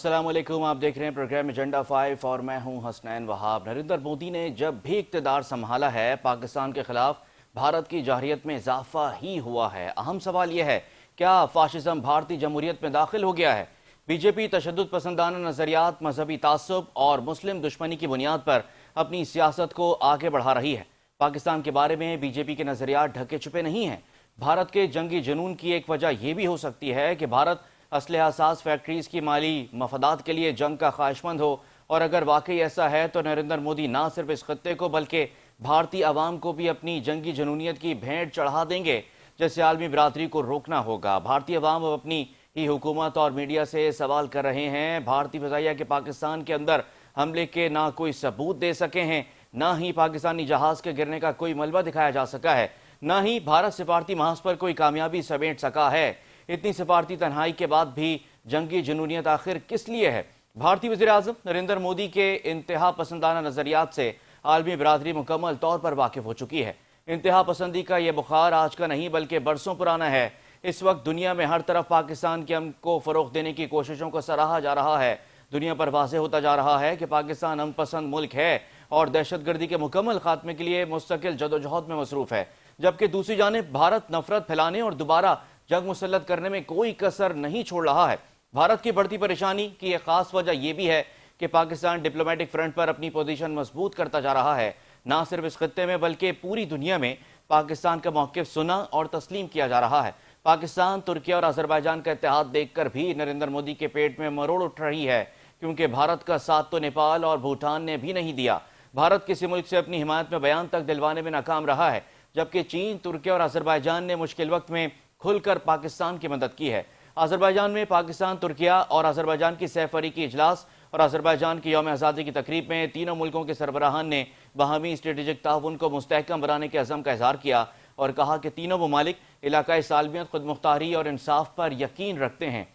अस्सलाम वालेकुम। आप देख रहे हैं प्रोग्राम एजेंडा 5 और मैं हूं हसनैन वहाब। नरेंद्र मोदी ने जब भी इक़्तिदार संभाला है पाकिस्तान के खिलाफ भारत की जारहियत में इजाफा ही हुआ है। अहम सवाल यह है, क्या फाशिज्म भारतीय जमहूरियत में दाखिल हो गया है? बीजेपी तशद्दुद पसंदाना नजरियात, मजहबी तासुब और मुस्लिम दुश्मनी की बुनियाद पर अपनी सियासत को आगे बढ़ा रही है। पाकिस्तान के बारे में बीजेपी के नजरियात ढके छुपे नहीं हैं। भारत के जंगी जुनून की एक वजह यह भी हो सकती है कि भारत असलहा साज फैक्ट्रीज की माली मफादात के लिए जंग का ख्वाहिशमंद हो, और अगर वाकई ऐसा है तो नरेंद्र मोदी ना सिर्फ इस खत्ते को बल्कि भारतीय अवाम को भी अपनी जंगी जनूनियत की भेंट चढ़ा देंगे, जिससे आलमी बरादरी को रोकना होगा। भारतीय अवाम अब अपनी ही हुकूमत और मीडिया से सवाल कर रहे हैं। भारतीय फजाइया के पाकिस्तान के अंदर हमले के ना कोई सबूत दे सके हैं, ना ही पाकिस्तानी जहाज के गिरने का कोई मलबा दिखाया जा सका है, ना ही भारत सिफारती महाज पर कोई कामयाबी समेट सका है। इतनी सिफारती तन्हाई के बाद भी जंगी जनूनियत आखिर किस लिए है? भारतीय वज़ीर-ए-आज़म नरेंद्र मोदी के इंतहा पसंदाना नजरियात से आलमी बरादरी मुकम्मल तौर पर वाकिफ हो चुकी है। इंतहा पसंदी का यह बुखार आज का नहीं बल्कि बरसों पुराना है। इस वक्त दुनिया में हर तरफ पाकिस्तान के अमन को फरोग देने की कोशिशों को सराहा जा रहा है। दुनिया पर वाज़ेह होता जा रहा है कि पाकिस्तान अमन पसंद मुल्क है और दहशतगर्दी के मुकम्मल खात्मे के लिए मुस्तकिल जदोजहद में मसरूफ है, जबकि दूसरी जानिब भारत नफरत फैलाने और दोबारा जंग मुसल्लत करने में कोई कसर नहीं छोड़ रहा है। भारत की बढ़ती परेशानी की एक खास वजह यह भी है कि पाकिस्तान डिप्लोमेटिक फ्रंट पर अपनी पोजीशन मजबूत करता जा रहा है। ना सिर्फ इस खत्ते में बल्कि पूरी दुनिया में पाकिस्तान का मौक़िफ़ सुना और तस्लीम किया जा रहा है। पाकिस्तान, तुर्की और अज़रबैजान का इत्तेहाद देखकर भी नरेंद्र मोदी के पेट में मरोड़ उठ रही है, क्योंकि भारत का साथ तो नेपाल और भूटान ने भी नहीं दिया। भारत किसी मुल्क से अपनी हिमायत में बयान तक दिलवाने में नाकाम रहा है, जबकि चीन, तुर्की और अज़रबैजान ने मुश्किल वक्त में खुलकर पाकिस्तान की मदद की है। अज़रबैजान में पाकिस्तान, तुर्किया और अज़रबैजान की सह फरीकी इजलास और अज़रबैजान की यौम आज़ादी की तकरीब में तीनों मुल्कों के सरबराहान ने बाहमी स्ट्रेटेजिक ताउन को मुस्तहकम बनाने के अज़म का इजहार किया और कहा कि तीनों ममालिक इलाकाई सालमियत, खुद मुख्तारी और इंसाफ पर यकीन रखते हैं।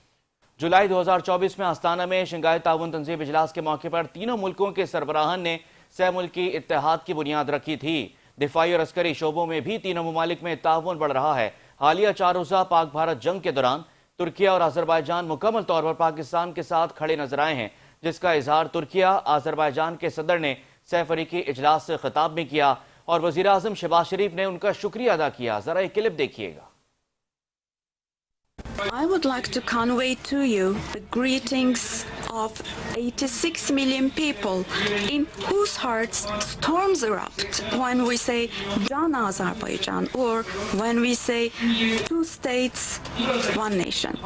जुलाई 2024 में आस्ताना में शंघाई ताउन तंजीम इजलास के मौके पर तीनों मुल्कों के सरबराहान ने सह मुल्की इत्तेहाद की बुनियाद रखी थी। दिफाई और अस्करी शोबों में भी तीनों ममालिक में ताउन बढ़ रहा है। हालिया 4 रोज़ा पाक भारत जंग के दौरान तुर्किया और अज़रबैजान मुकम्मल तौर पर पाकिस्तान के साथ खड़े नजर आए हैं, जिसका इजहार तुर्किया अज़रबैजान के सदर ने सह फरीकी इजलास से खिताब में किया और वज़ीर-ए-आज़म शहबाज शरीफ ने उनका शुक्रिया अदा किया। जरा एक क्लिप देखिएगा। I would like to convey to you the greetings of 86 million people in whose hearts storms erupt when we say Jan Azerbaijan or when we say 2 states, 1 nation.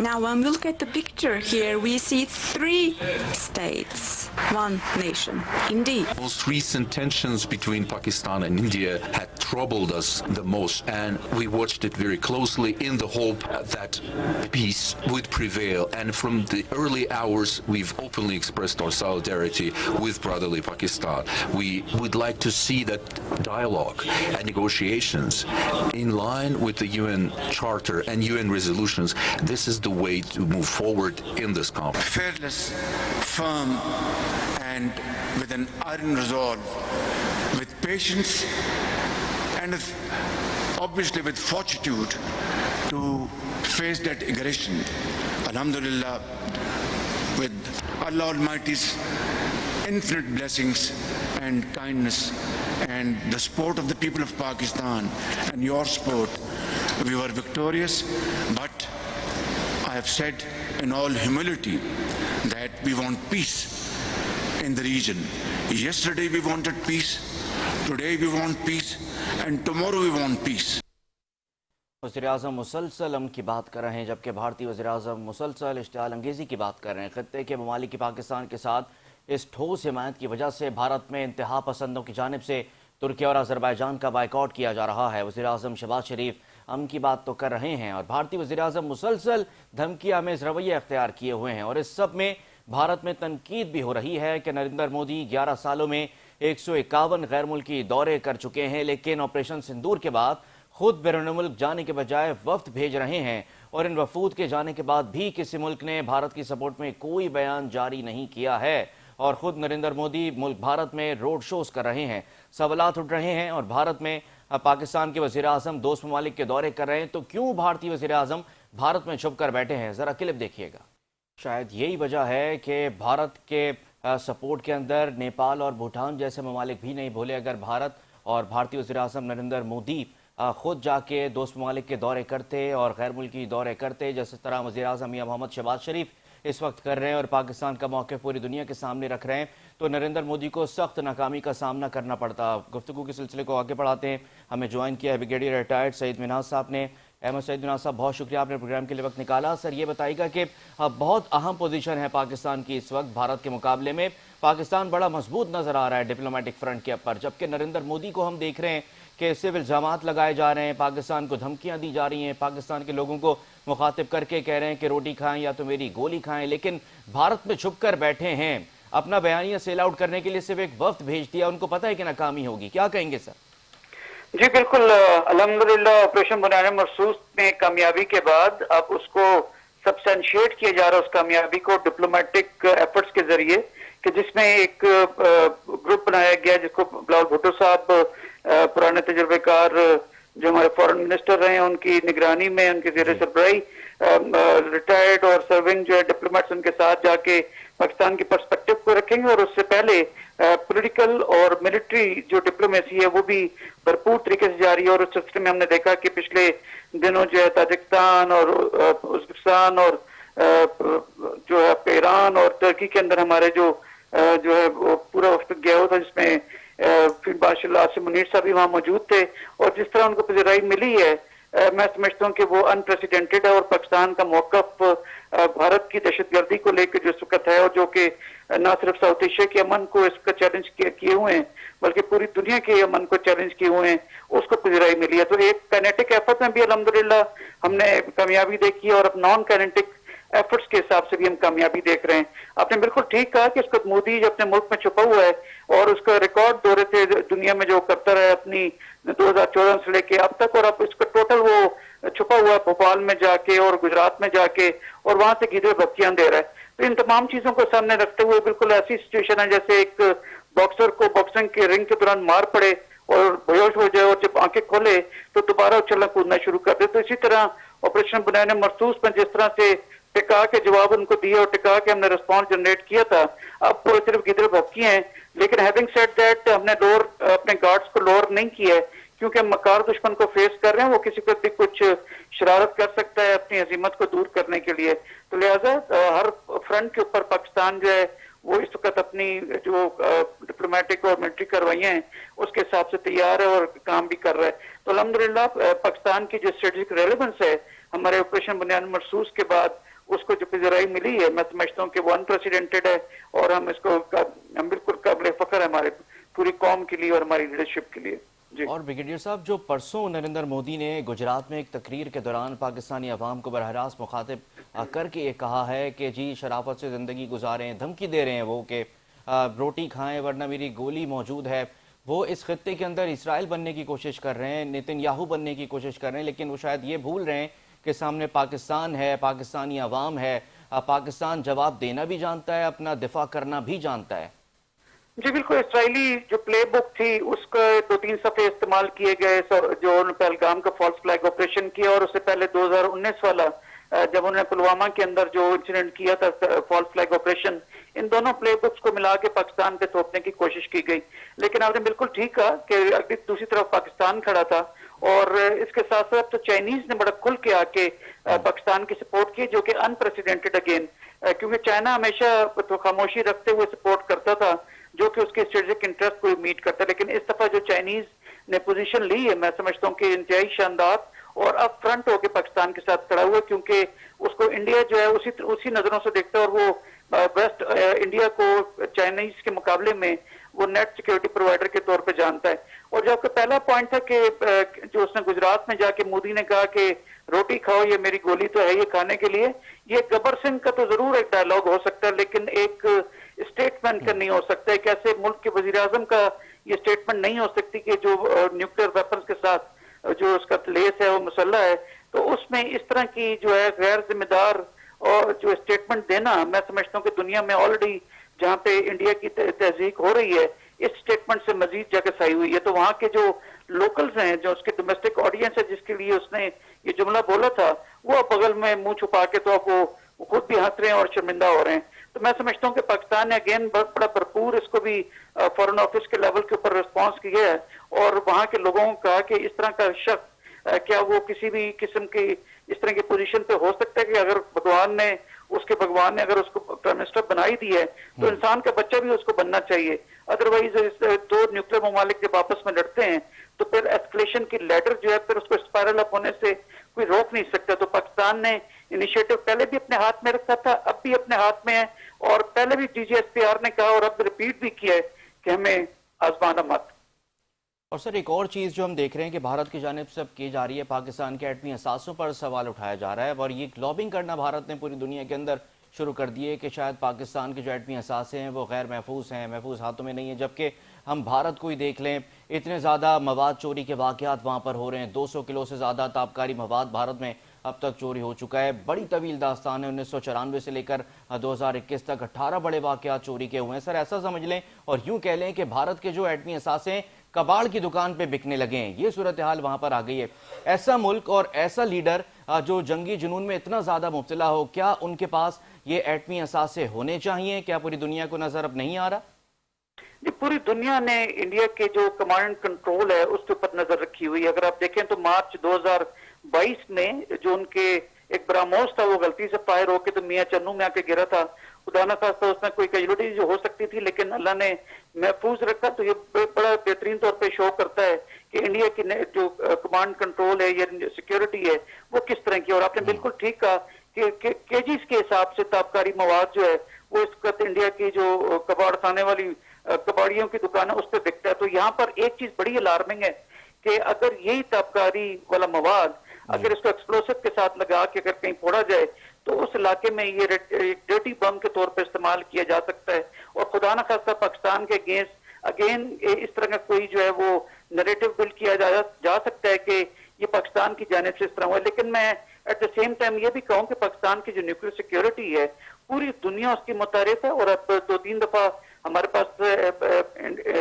Now when we look at the picture here, we see 3 states, 1 nation. Indeed. Most recent tensions between Pakistan and India had troubled us the most, and we watched it very closely in the hope that peace would prevail. And from the early hours, we've openly expressed our solidarity with brotherly Pakistan. We would like to see that dialogue and negotiations in line with the UN Charter and UN resolutions. This is the way to move forward in this conflict. Fearless, firm, and with an iron resolve, with patience, and obviously with fortitude to face that aggression. Alhamdulillah, with Allah Almighty's infinite blessings and kindness and the support of the people of Pakistan and your support, we were victorious. But I have said in all humility that we want peace in the region. Yesterday we wanted peace, today we want peace, and tomorrow we want peace. वज़ीर-ए-आज़म मुसलसल अमन की बात कर रहे हैं, जबकि भारतीय वज़ीर-ए-आज़म मुसलसल इश्तिआल अंगेज़ी की बात कर रहे हैं। खत्ते के ममालिक की पाकिस्तान के साथ इस ठोस हिमायत की वजह से भारत में इंतहा पसंदों की जानिब से तुर्किया और अज़रबैजान का बाइकआउट किया जा रहा है। वज़ीर-ए-आज़म शहबाज शरीफ अमन की बात तो कर रहे हैं और भारतीय वज़ीर-ए-आज़म मुसलसल धमकी आमेज़ रवैया अख्तियार किए हुए हैं, और इस सब में भारत में तनकीद भी हो रही है कि नरेंद्र मोदी 11 सालों में 151 गैर मुल्की दौरे कर चुके हैं, लेकिन ऑपरेशन सिंदूर के बाद खुद बैरून मुल्क जाने के बजाय वफ्द भेज रहे हैं, और इन वफूद के जाने के बाद भी किसी मुल्क ने भारत की सपोर्ट में कोई बयान जारी नहीं किया है, और खुद नरेंद्र मोदी मुल्क भारत में रोड शोज कर रहे हैं। सवालात उठ रहे हैं और भारत में पाकिस्तान के वज़ीर-ए-आज़म दोस्त ममालिक के दौरे कर रहे हैं, तो क्यों भारतीय वज़ीर-ए-आज़म भारत में छुप कर बैठे हैं? जरा क्लिप देखिएगा। शायद यही वजह है कि भारत के सपोर्ट के अंदर नेपाल और भूटान जैसे ममालिक भी नहीं भूले। अगर भारत और भारतीय वज़ीर-ए-आज़म नरेंद्र मोदी खुद जाके दोस्त ममालिक के दौरे करते और गैर मुल्की दौरे करते, जिस तरह वज़ीर-ए-आज़म मियां मोहम्मद शहबाज शरीफ इस वक्त कर रहे हैं और पाकिस्तान का मौक़िफ़ पूरी दुनिया के सामने रख रहे हैं, तो नरेंद्र मोदी को सख्त नाकामी का सामना करना पड़ता। गुफ्तगू के सिलसिले को आगे बढ़ाते हैं। हमें ज्वाइन किया है ब्रिगेडियर रिटायर्ड सईद मिन्हाज साहब ने। अहमद सईद मिन्हाज साहब, बहुत शुक्रिया, आपने प्रोग्राम के लिए वक्त निकाला। सर, ये बताइएगा कि बहुत अहम पोजीशन है पाकिस्तान की इस वक्त भारत के मुकाबले में। पाकिस्तान बड़ा मजबूत नज़र आ रहा है डिप्लोमेटिक फ्रंट के ऊपर, जबकि नरेंद्र मोदी को हम देख रहे हैं कि सिर्फ इल्ज़ामात लगाए जा रहे हैं, पाकिस्तान को धमकियां दी जा रही हैं, पाकिस्तान के लोगों को मुखातिब करके कह रहे हैं कि रोटी खाएं या तो मेरी गोली खाएं, लेकिन भारत में छुप कर बैठे हैं। अपना बयानिया सेल आउट करने के लिए सिर्फ एक वफ्द भेज दिया, उनको पता है कि नाकामी होगी। क्या कहेंगे सर? जी बिल्कुल, अल्हम्दुलिल्लाह ऑपरेशन बुनियाद मरसूस में कामयाबी के बाद अब उसको सब्सटेंशिएट किया जा रहा है, उस कामयाबी को डिप्लोमेटिक एफर्ट्स के जरिए, कि जिसमें एक ग्रुप बनाया गया जिसको बिलावल भुट्टो साहब पुराने तजुर्बेकार जो हमारे फॉरेन मिनिस्टर रहे हैं, उनकी निगरानी में, उनके ज़ेरे सरबराही रिटायर्ड और सर्विंग जो है डिप्लोमेट्स उनके साथ जाके पाकिस्तान की पर्सपेक्टिव को रखेंगे। और उससे पहले पॉलिटिकल और मिलिट्री जो डिप्लोमेसी है वो भी भरपूर तरीके से जारी है। और उस सिलसिले में हमने देखा कि पिछले दिनों जो है ताजिकिस्तान और उज़्बेकिस्तान और जो है ईरान और तुर्की के अंदर हमारे जो है वो पूरा वक्त गया हुआ था, जिसमें फील्ड मार्शल आसिम मुनीर साहब भी वहाँ मौजूद थे। और जिस तरह उनको पज़ीराई मिली है, मैं समझता हूँ कि वो अनप्रेसिडेंटेड है। और पाकिस्तान का मौक़िफ़ भारत की दहशतगर्दी को लेकर जो इस वक्त है, और जो कि न सिर्फ साउथ एशिया के अमन को इसका चैलेंज किए हुए हैं, बल्कि पूरी दुनिया के अमन को चैलेंज किए हुए हैं, उसको पज़ीराई मिली है। तो एक काइनेटिक एफर्ट में भी अल्हम्दुलिल्लाह हमने कामयाबी देखी है, और अब नॉन काइनेटिक एफर्ट्स के हिसाब से भी हम कामयाबी देख रहे हैं। आपने बिल्कुल ठीक कहा कि इसको मोदी जो अपने मुल्क में छुपा हुआ है और उसका रिकॉर्ड दौरे थे दुनिया में जो करता रहा अपनी 2014 से लेके अब तक, और अब इसका टोटल वो छुपा हुआ है भोपाल में जाके और गुजरात में जाके, और वहां से गिदड़ बत्तियां दे रहा है। तो इन तमाम चीजों को सामने रखते हुए बिल्कुल ऐसी सिचुएशन है जैसे एक बॉक्सर को बॉक्सिंग के रिंग के दौरान मार पड़े और बेहोश हो जाए, और जब आंखें खोले तो दोबारा उछलना कूदना शुरू कर दे। तो इसी तरह ऑपरेशन बुनियाद मरसूस में जिस तरह से टिका के जवाब उनको दिए और टिका के हमने रिस्पॉन्स जनरेट किया था, अब वो सिर्फ गिदड़ भक्की हैं। लेकिन हैविंग सेड दैट, हमने अपने गार्ड्स को लोअर नहीं किया है, क्योंकि हम मकार दुश्मन को फेस कर रहे हैं। वो किसी को भी कुछ शरारत कर सकता है अपनी हजीमत को दूर करने के लिए। तो लिहाजा हर फ्रंट के ऊपर पाकिस्तान जो है वो इस वक्त अपनी जो डिप्लोमेटिक और मिलिट्री कार्रवाइयां हैं उसके हिसाब से तैयार है और काम भी कर रहा है। तो अल्हम्दुलिल्लाह पाकिस्तान की जो स्ट्रेटेजिक रेलेवेंस है हमारे ऑपरेशन बुनियाद मरसूस के बाद, उसको जो पज़ीराई मिली है, मैं समझता हूँ कि वो अनप्रेसिडेंटेड है। और हम बिल्कुल काबिल फख्र है हमारे पूरी कौम के लिए और हमारी लीडरशिप के लिए। और ब्रिगेडियर साहब, जो परसों नरेंद्र मोदी ने गुजरात में एक तकरीर के दौरान पाकिस्तानी अवाम को बरह रास्त मुखातिब करके ये कहा है कि जी शराफत से ज़िंदगी गुजारें, धमकी दे रहे हैं वो कि रोटी खाएं वरना मेरी गोली मौजूद है। वो इस खत्ते के अंदर इसराइल बनने की कोशिश कर रहे हैं, नेतन्याहू बनने की कोशिश कर रहे हैं, लेकिन वो शायद ये भूल रहे हैं कि सामने पाकिस्तान है, पाकिस्तानी अवाम है। पाकिस्तान जवाब देना भी जानता है, अपना दिफा करना भी जानता है। जी बिल्कुल, इसराइली जो प्ले बुक थी उसका 2-3 सफ़े इस्तेमाल किए गए, जो पहलगाम का फॉल्स फ्लैग ऑपरेशन किया, और उससे पहले 2019 वाला जब उन्होंने पुलवामा के अंदर जो इंसिडेंट किया था फॉल्स फ्लैग ऑपरेशन, इन दोनों प्ले बुक्स को मिला के पाकिस्तान पे थोपने की कोशिश की गई। लेकिन आपने बिल्कुल ठीक कहा कि दूसरी तरफ पाकिस्तान खड़ा था, और इसके साथ साथ तो चाइनीज ने बड़ा खुल के आके पाकिस्तान की सपोर्ट की, जो कि अनप्रेसिडेंटेड अगेन, क्योंकि चाइना हमेशा तो खामोशी रखते हुए सपोर्ट करता था जो कि उसके स्ट्रेटेजिक इंटरेस्ट को मीट करता है। लेकिन इस दफा जो चाइनीज ने पोजीशन ली है, मैं समझता हूँ कि इंतहाई शानदार और अब फ्रंट होकर पाकिस्तान के साथ खड़ा हुआ, क्योंकि उसको इंडिया जो है उसी नजरों से देखता है, और वो वेस्ट इंडिया को चाइनीज के मुकाबले में वो नेट सिक्योरिटी प्रोवाइडर के तौर पे जानता है। और जो आपका पहला पॉइंट था कि जो उसने गुजरात में जाके मोदी ने कहा कि रोटी खाओ ये मेरी गोली तो है ये खाने के लिए, ये गब्बर सिंह का तो जरूर एक डायलॉग हो सकता है, लेकिन एक स्टेटमेंट का नहीं हो सकता है। कैसे मुल्क के वजीर आजम का ये स्टेटमेंट नहीं हो सकती कि जो न्यूक्लियर वेपन्स के साथ जो उसका लेस है वो मुसल्ला है, तो उसमें इस तरह की जो है गैर जिम्मेदार और जो स्टेटमेंट देना, मैं समझता हूँ कि दुनिया में ऑलरेडी जहाँ पे इंडिया की तहजीक हो रही है इस स्टेटमेंट से मजीद जगह सही हुई है। तो वहाँ के जो लोकल्स हैं, जो उसके डोमेस्टिक ऑडियंस है जिसके लिए उसने ये जुमला बोला था, वो अब बगल में मुंह छुपा के तो अब वो وہ خود بھی ہنس رہے ہیں اور شرمندہ ہو رہے ہیں. تو میں سمجھتا ہوں کہ پاکستان نے اگین بہت بڑا بھرپور اس کو بھی فورن آفس کے لیول کے اوپر رسپانس کیا ہے اور وہاں کے لوگوں کو کہا کہ اس طرح کا شخص کیا وہ کسی بھی قسم کی اس طرح کی پوزیشن پہ ہو سکتا ہے کہ اگر بھگوان نے اگر اس کو پرائم منسٹر بنائی دی ہے تو انسان کا بچہ بھی اس کو بننا چاہیے. ادروائز دو نیوکلیر ممالک جب آپس میں لڑتے ہیں تو پھر ایسکلیشن کی لیڈر جو ہے پھر اس کو اسپائرل اپ ہونے سے کوئی روک نہیں سکتا. تو پاکستان نے انیشیٹو پہلے بھی اپنے ہاتھ میں رکھا تھا, اب بھی اپنے ہاتھ میں ہے, اور پہلے بھی DGSPR نے کہا اور اب ریپیٹ بھی کیا ہے کہ ہمیں آزمانا مت. اور سر ایک اور چیز جو ہم دیکھ رہے ہیں کہ بھارت کی جانب سے اب کی جا رہی ہے, پاکستان کے ایٹمی اثاثوں پر سوال اٹھایا جا رہا ہے اور یہ لابنگ کرنا بھارت نے پوری دنیا کے اندر شروع کر دیے کہ شاید پاکستان کے جو ایٹمی اثاثے ہیں وہ غیر محفوظ ہیں, محفوظ ہاتھوں میں نہیں ہیں. جبکہ ہم بھارت کو ہی دیکھ لیں, اتنے زیادہ مواد چوری کے واقعات وہاں پر ہو رہے ہیں, 200 کلو سے زیادہ تابکاری مواد بھارت میں اب تک چوری ہو چکا ہے. بڑی طویل داستان ہے, 1994 سے لے کر 2021 تک 18 بڑے واقعات چوری کے ہوئے ہیں. سر ایسا سمجھ لیں اور یوں کہہ لیں کہ بھارت کے جو ایٹمی اثاثے ہیں کباڑ کی دکان پہ بکنے لگے ہیں, یہ صورتحال وہاں پر آ گئی ہے. ایسا ملک اور ایسا لیڈر جو جنگی جنون میں اتنا زیادہ مبتلا ہو, کیا ان کے پاس یہ ایٹمی اثاثے ہونے چاہیے؟ کیا پوری دنیا کو نظر اب نہیں آ رہا؟ جی, پوری دنیا نے انڈیا کے جو کمانڈ اینڈ کنٹرول ہے اس کے اوپر نظر رکھی ہوئی ہے. اگر آپ دیکھیں تو مارچ 2022 میں جو ان کے ایک براموس تھا وہ غلطی سے فائر ہو کے تو میاں چنو میں آ کے گرا تھا. خدا نہ خواستہ اس میں کوئی کیجولیٹی جو ہو سکتی تھی لیکن اللہ نے محفوظ رکھا. تو یہ بڑا بہترین طور پہ شو کرتا ہے کہ انڈیا کی جو کمانڈ کنٹرول ہے یا سیکیورٹی ہے وہ کس طرح کی. اور آپ نے بالکل ٹھیک کہا کہ کیجیز کے حساب سے تابکاری مواد جو ہے وہ اس وقت انڈیا کی جو کباڑ خانے والی کباڑیوں کی دکان ہے اس پہ بکتا ہے. تو یہاں پر ایک چیز بڑی الارمنگ ہے کہ اگر یہی تابکاری والا مواد اگر اس کو ایکسپلوسیو کے ساتھ لگا کے اگر کہیں پھوڑا جائے تو اس علاقے میں یہ ڈرٹی بم کے طور پہ استعمال کیا جا سکتا ہے. اور خدا نہ خواستہ پاکستان کے اگین اس طرح کا کوئی جو ہے وہ نریٹو بلڈ کیا جا سکتا ہے کہ یہ پاکستان کی جانب سے اس طرح ہوا. لیکن میں ایٹ دا سیم ٹائم یہ بھی کہوں کہ پاکستان کی جو نیوکلیر سیکیورٹی ہے پوری دنیا اس کی متعارف ہے. اور اب 2-3 دفعہ ہمارے پاس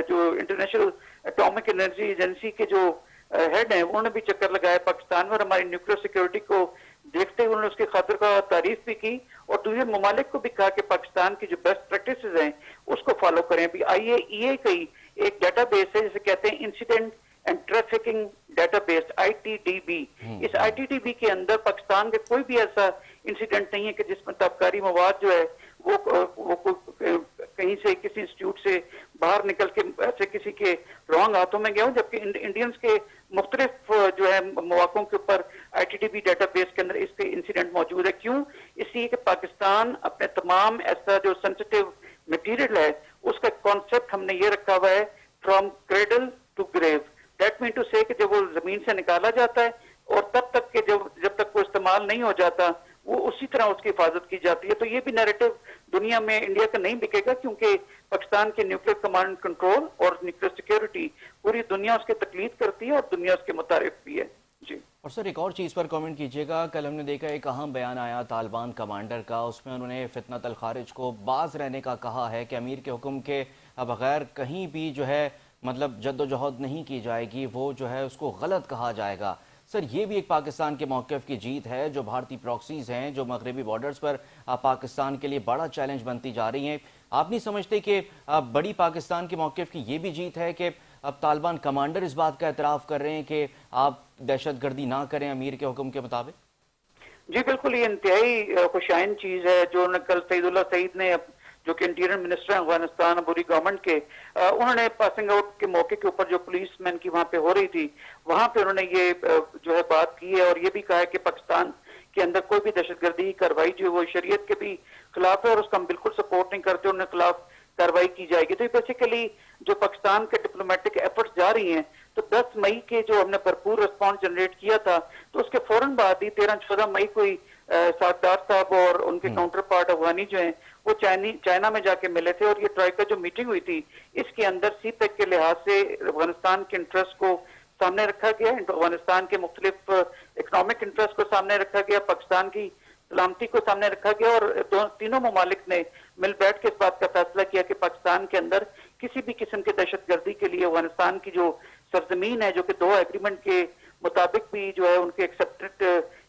جو انٹرنیشنل اٹامک انرجی ایجنسی کے جو ہیڈ ہیں انہوں نے بھی چکر لگایا پاکستان میں اور ہماری نیوکلیر سیکیورٹی کو دیکھتے ہوئے انہوں نے اس کی خاطر کا تعریف بھی کی اور دوسرے ممالک کو بھی کہا کہ پاکستان کی جو بیسٹ پریکٹسز ہیں اس کو فالو کریں. بھی IAEA کی ایک ڈیٹا بیس ہے جسے کہتے ہیں incident and trafficking database ITDB. اس ITDB کے اندر پاکستان کے کوئی بھی ایسا انسیڈنٹ نہیں ہے کہ جس میں تابکاری مواد جو ہے وہ کہیں سے کسی انسٹیٹیوٹ سے باہر نکل کے ایسے کسی کے رانگ ہاتھوں میں گیا ہوں. جبکہ انڈینز کے مختلف جو ہے مواقعوں کے اوپر ITDB ڈیٹا بیس کے اندر اس کے انسیڈنٹ موجود ہے. کیوں؟ اس لیے کہ پاکستان اپنے تمام ایسا جو سینسیٹیو مٹیریل ہے اس کا کانسیپٹ ہم نے یہ رکھا ہوا ہے from cradle to grave. That mean to say کہ جب وہ زمین سے نکالا جاتا ہے اور تب تک کہ جب تک وہ استعمال نہیں ہو جاتا وہ اسی طرح اس کی حفاظت کی جاتی ہے. تو یہ بھی نیریٹو دنیا میں انڈیا کا نہیں بکے گا کیونکہ پاکستان کے نیوکلیر کمانڈ کنٹرول اور نیوکلیر سیکیورٹی پوری دنیا اس کی تقلید کرتی ہے اور دنیا اس کے متعارف بھی ہے. جی. اور سر ایک اور چیز پر کامنٹ کیجیے گا. کل ہم نے دیکھا ایک اہم بیان آیا طالبان کمانڈر کا, اس میں انہوں نے فتنۃ الخارج کو باز رہنے کا کہا ہے کہ امیر کے حکم کے بغیر کہیں بھی جو ہے مطلب جد و جہد نہیں کی جائے گی, وہ جو ہے اس کو غلط کہا جائے گا. سر یہ بھی ایک پاکستان کے موقف کی جیت ہے جو بھارتی پراکسیز ہیں جو مغربی بارڈرز پر پاکستان کے لیے بڑا چیلنج بنتی جا رہی ہیں. آپ نہیں سمجھتے کہ بڑی پاکستان کے موقف کی یہ بھی جیت ہے کہ اب طالبان کمانڈر اس بات کا اعتراف کر رہے ہیں کہ آپ دہشت گردی نہ کریں امیر کے حکم کے مطابق؟ جی بالکل, یہ انتہائی خوشائن چیز ہے جو کل سعید اللہ سعید نے جو کہ انٹیریئر منسٹر ہیں افغانستان عبوری گورنمنٹ کے, انہوں نے پاسنگ آؤٹ کے موقع کے اوپر جو پولیس مین کی وہاں پہ ہو رہی تھی وہاں پہ انہوں نے یہ جو ہے بات کی ہے اور یہ بھی کہا ہے کہ پاکستان کے اندر کوئی بھی دہشت گردی کارروائی جو ہے وہ شریعت کے بھی خلاف ہے اور اس کا ہم بالکل سپورٹ نہیں کرتے, ان کے خلاف کارروائی کی جائے گی. تو بیسیکلی جو پاکستان کے ڈپلومیٹک ایفرٹس جا رہی ہیں تو 10 مئی کے جو ہم نے بھرپور رسپانس جنریٹ کیا تھا تو اس کے فوراً بعد ہی 13-14 مئی کو ہی سردار صاحب اور ان کے کاؤنٹر پارٹ افغانی جو ہیں وہ چائنا میں جا کے ملے تھے اور یہ ٹرائیکا جو میٹنگ ہوئی تھی اس کے اندر سی پیک کے لحاظ سے افغانستان کے انٹرسٹ کو سامنے رکھا گیا, افغانستان کے مختلف اکنامک انٹرسٹ کو سامنے رکھا گیا, پاکستان کی سلامتی کو سامنے رکھا گیا اور تینوں ممالک نے مل بیٹھ کے اس بات کا فیصلہ کیا کہ پاکستان کے اندر کسی بھی قسم کے دہشت گردی کے لیے افغانستان کی جو سرزمین ہے جو کہ 2 ایگریمنٹ کے مطابق بھی جو ہے ان کے ایکسپٹڈ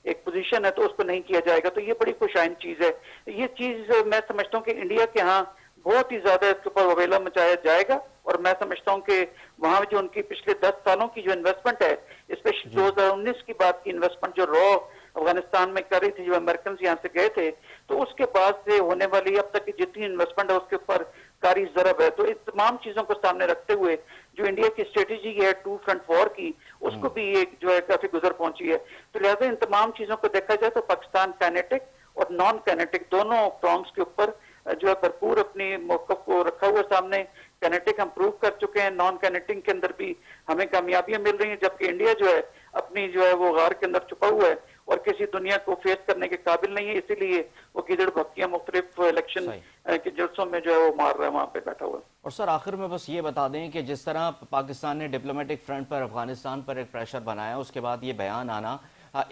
ایک پوزیشن कंडीशन है तो उसको नहीं किया जाएगा, तो ये बड़ी खुशाइन चीज है। ये चीज मैं समझता हूँ कि इंडिया के यहाँ बहुत ही ज्यादा इसके ऊपर ववेला मचाया जाएगा, और मैं समझता हूँ कि वहां जो उनकी पिछले 10 सालों की जो इन्वेस्टमेंट है, स्पेशली 2019 की बात की इन्वेस्टमेंट जो रॉ अफगानिस्तान में कर रही थी, जो अमेरिकन यहाँ से गए थे, तो उसके बाद से होने वाली अब तक की जितनी इन्वेस्टमेंट है उसके ऊपर कारी जरब है। तो इस तमाम चीजों को सामने रखते हुए जो इंडिया की स्ट्रेटेजी है टू फ्रंट वॉर की, उसको भी एक जो है काफी गुजर पहुंची है। तो लिहाजा इन तमाम चीजों को देखा जाए तो पाकिस्तान काइनेटिक और नॉन काइनेटिक दोनों प्रॉन्ग्स के ऊपर जो है भरपूर अपनी मौकफ को रखा हुआ सामने। काइनेटिक हम प्रूव कर चुके हैं, नॉन काइनेटिक के अंदर भी हमें कामयाबियां मिल रही हैं, जबकि इंडिया जो है अपनी जो है वो गार के अंदर छुपा हुआ है और किसी दुनिया को फेस करने के काबिल नहीं है, इसीलिए वो गिदड़ भक्तियां मुख्तलिफ इलेक्शन के जलसों में जो है वो मार रहा है, वहां पे बैठा हुआ है। और सर आखिर में बस ये बता दें कि जिस तरह पाकिस्तान ने डिप्लोमेटिक फ्रंट पर अफगानिस्तान पर एक प्रेशर बनाया, उसके बाद ये बयान आना,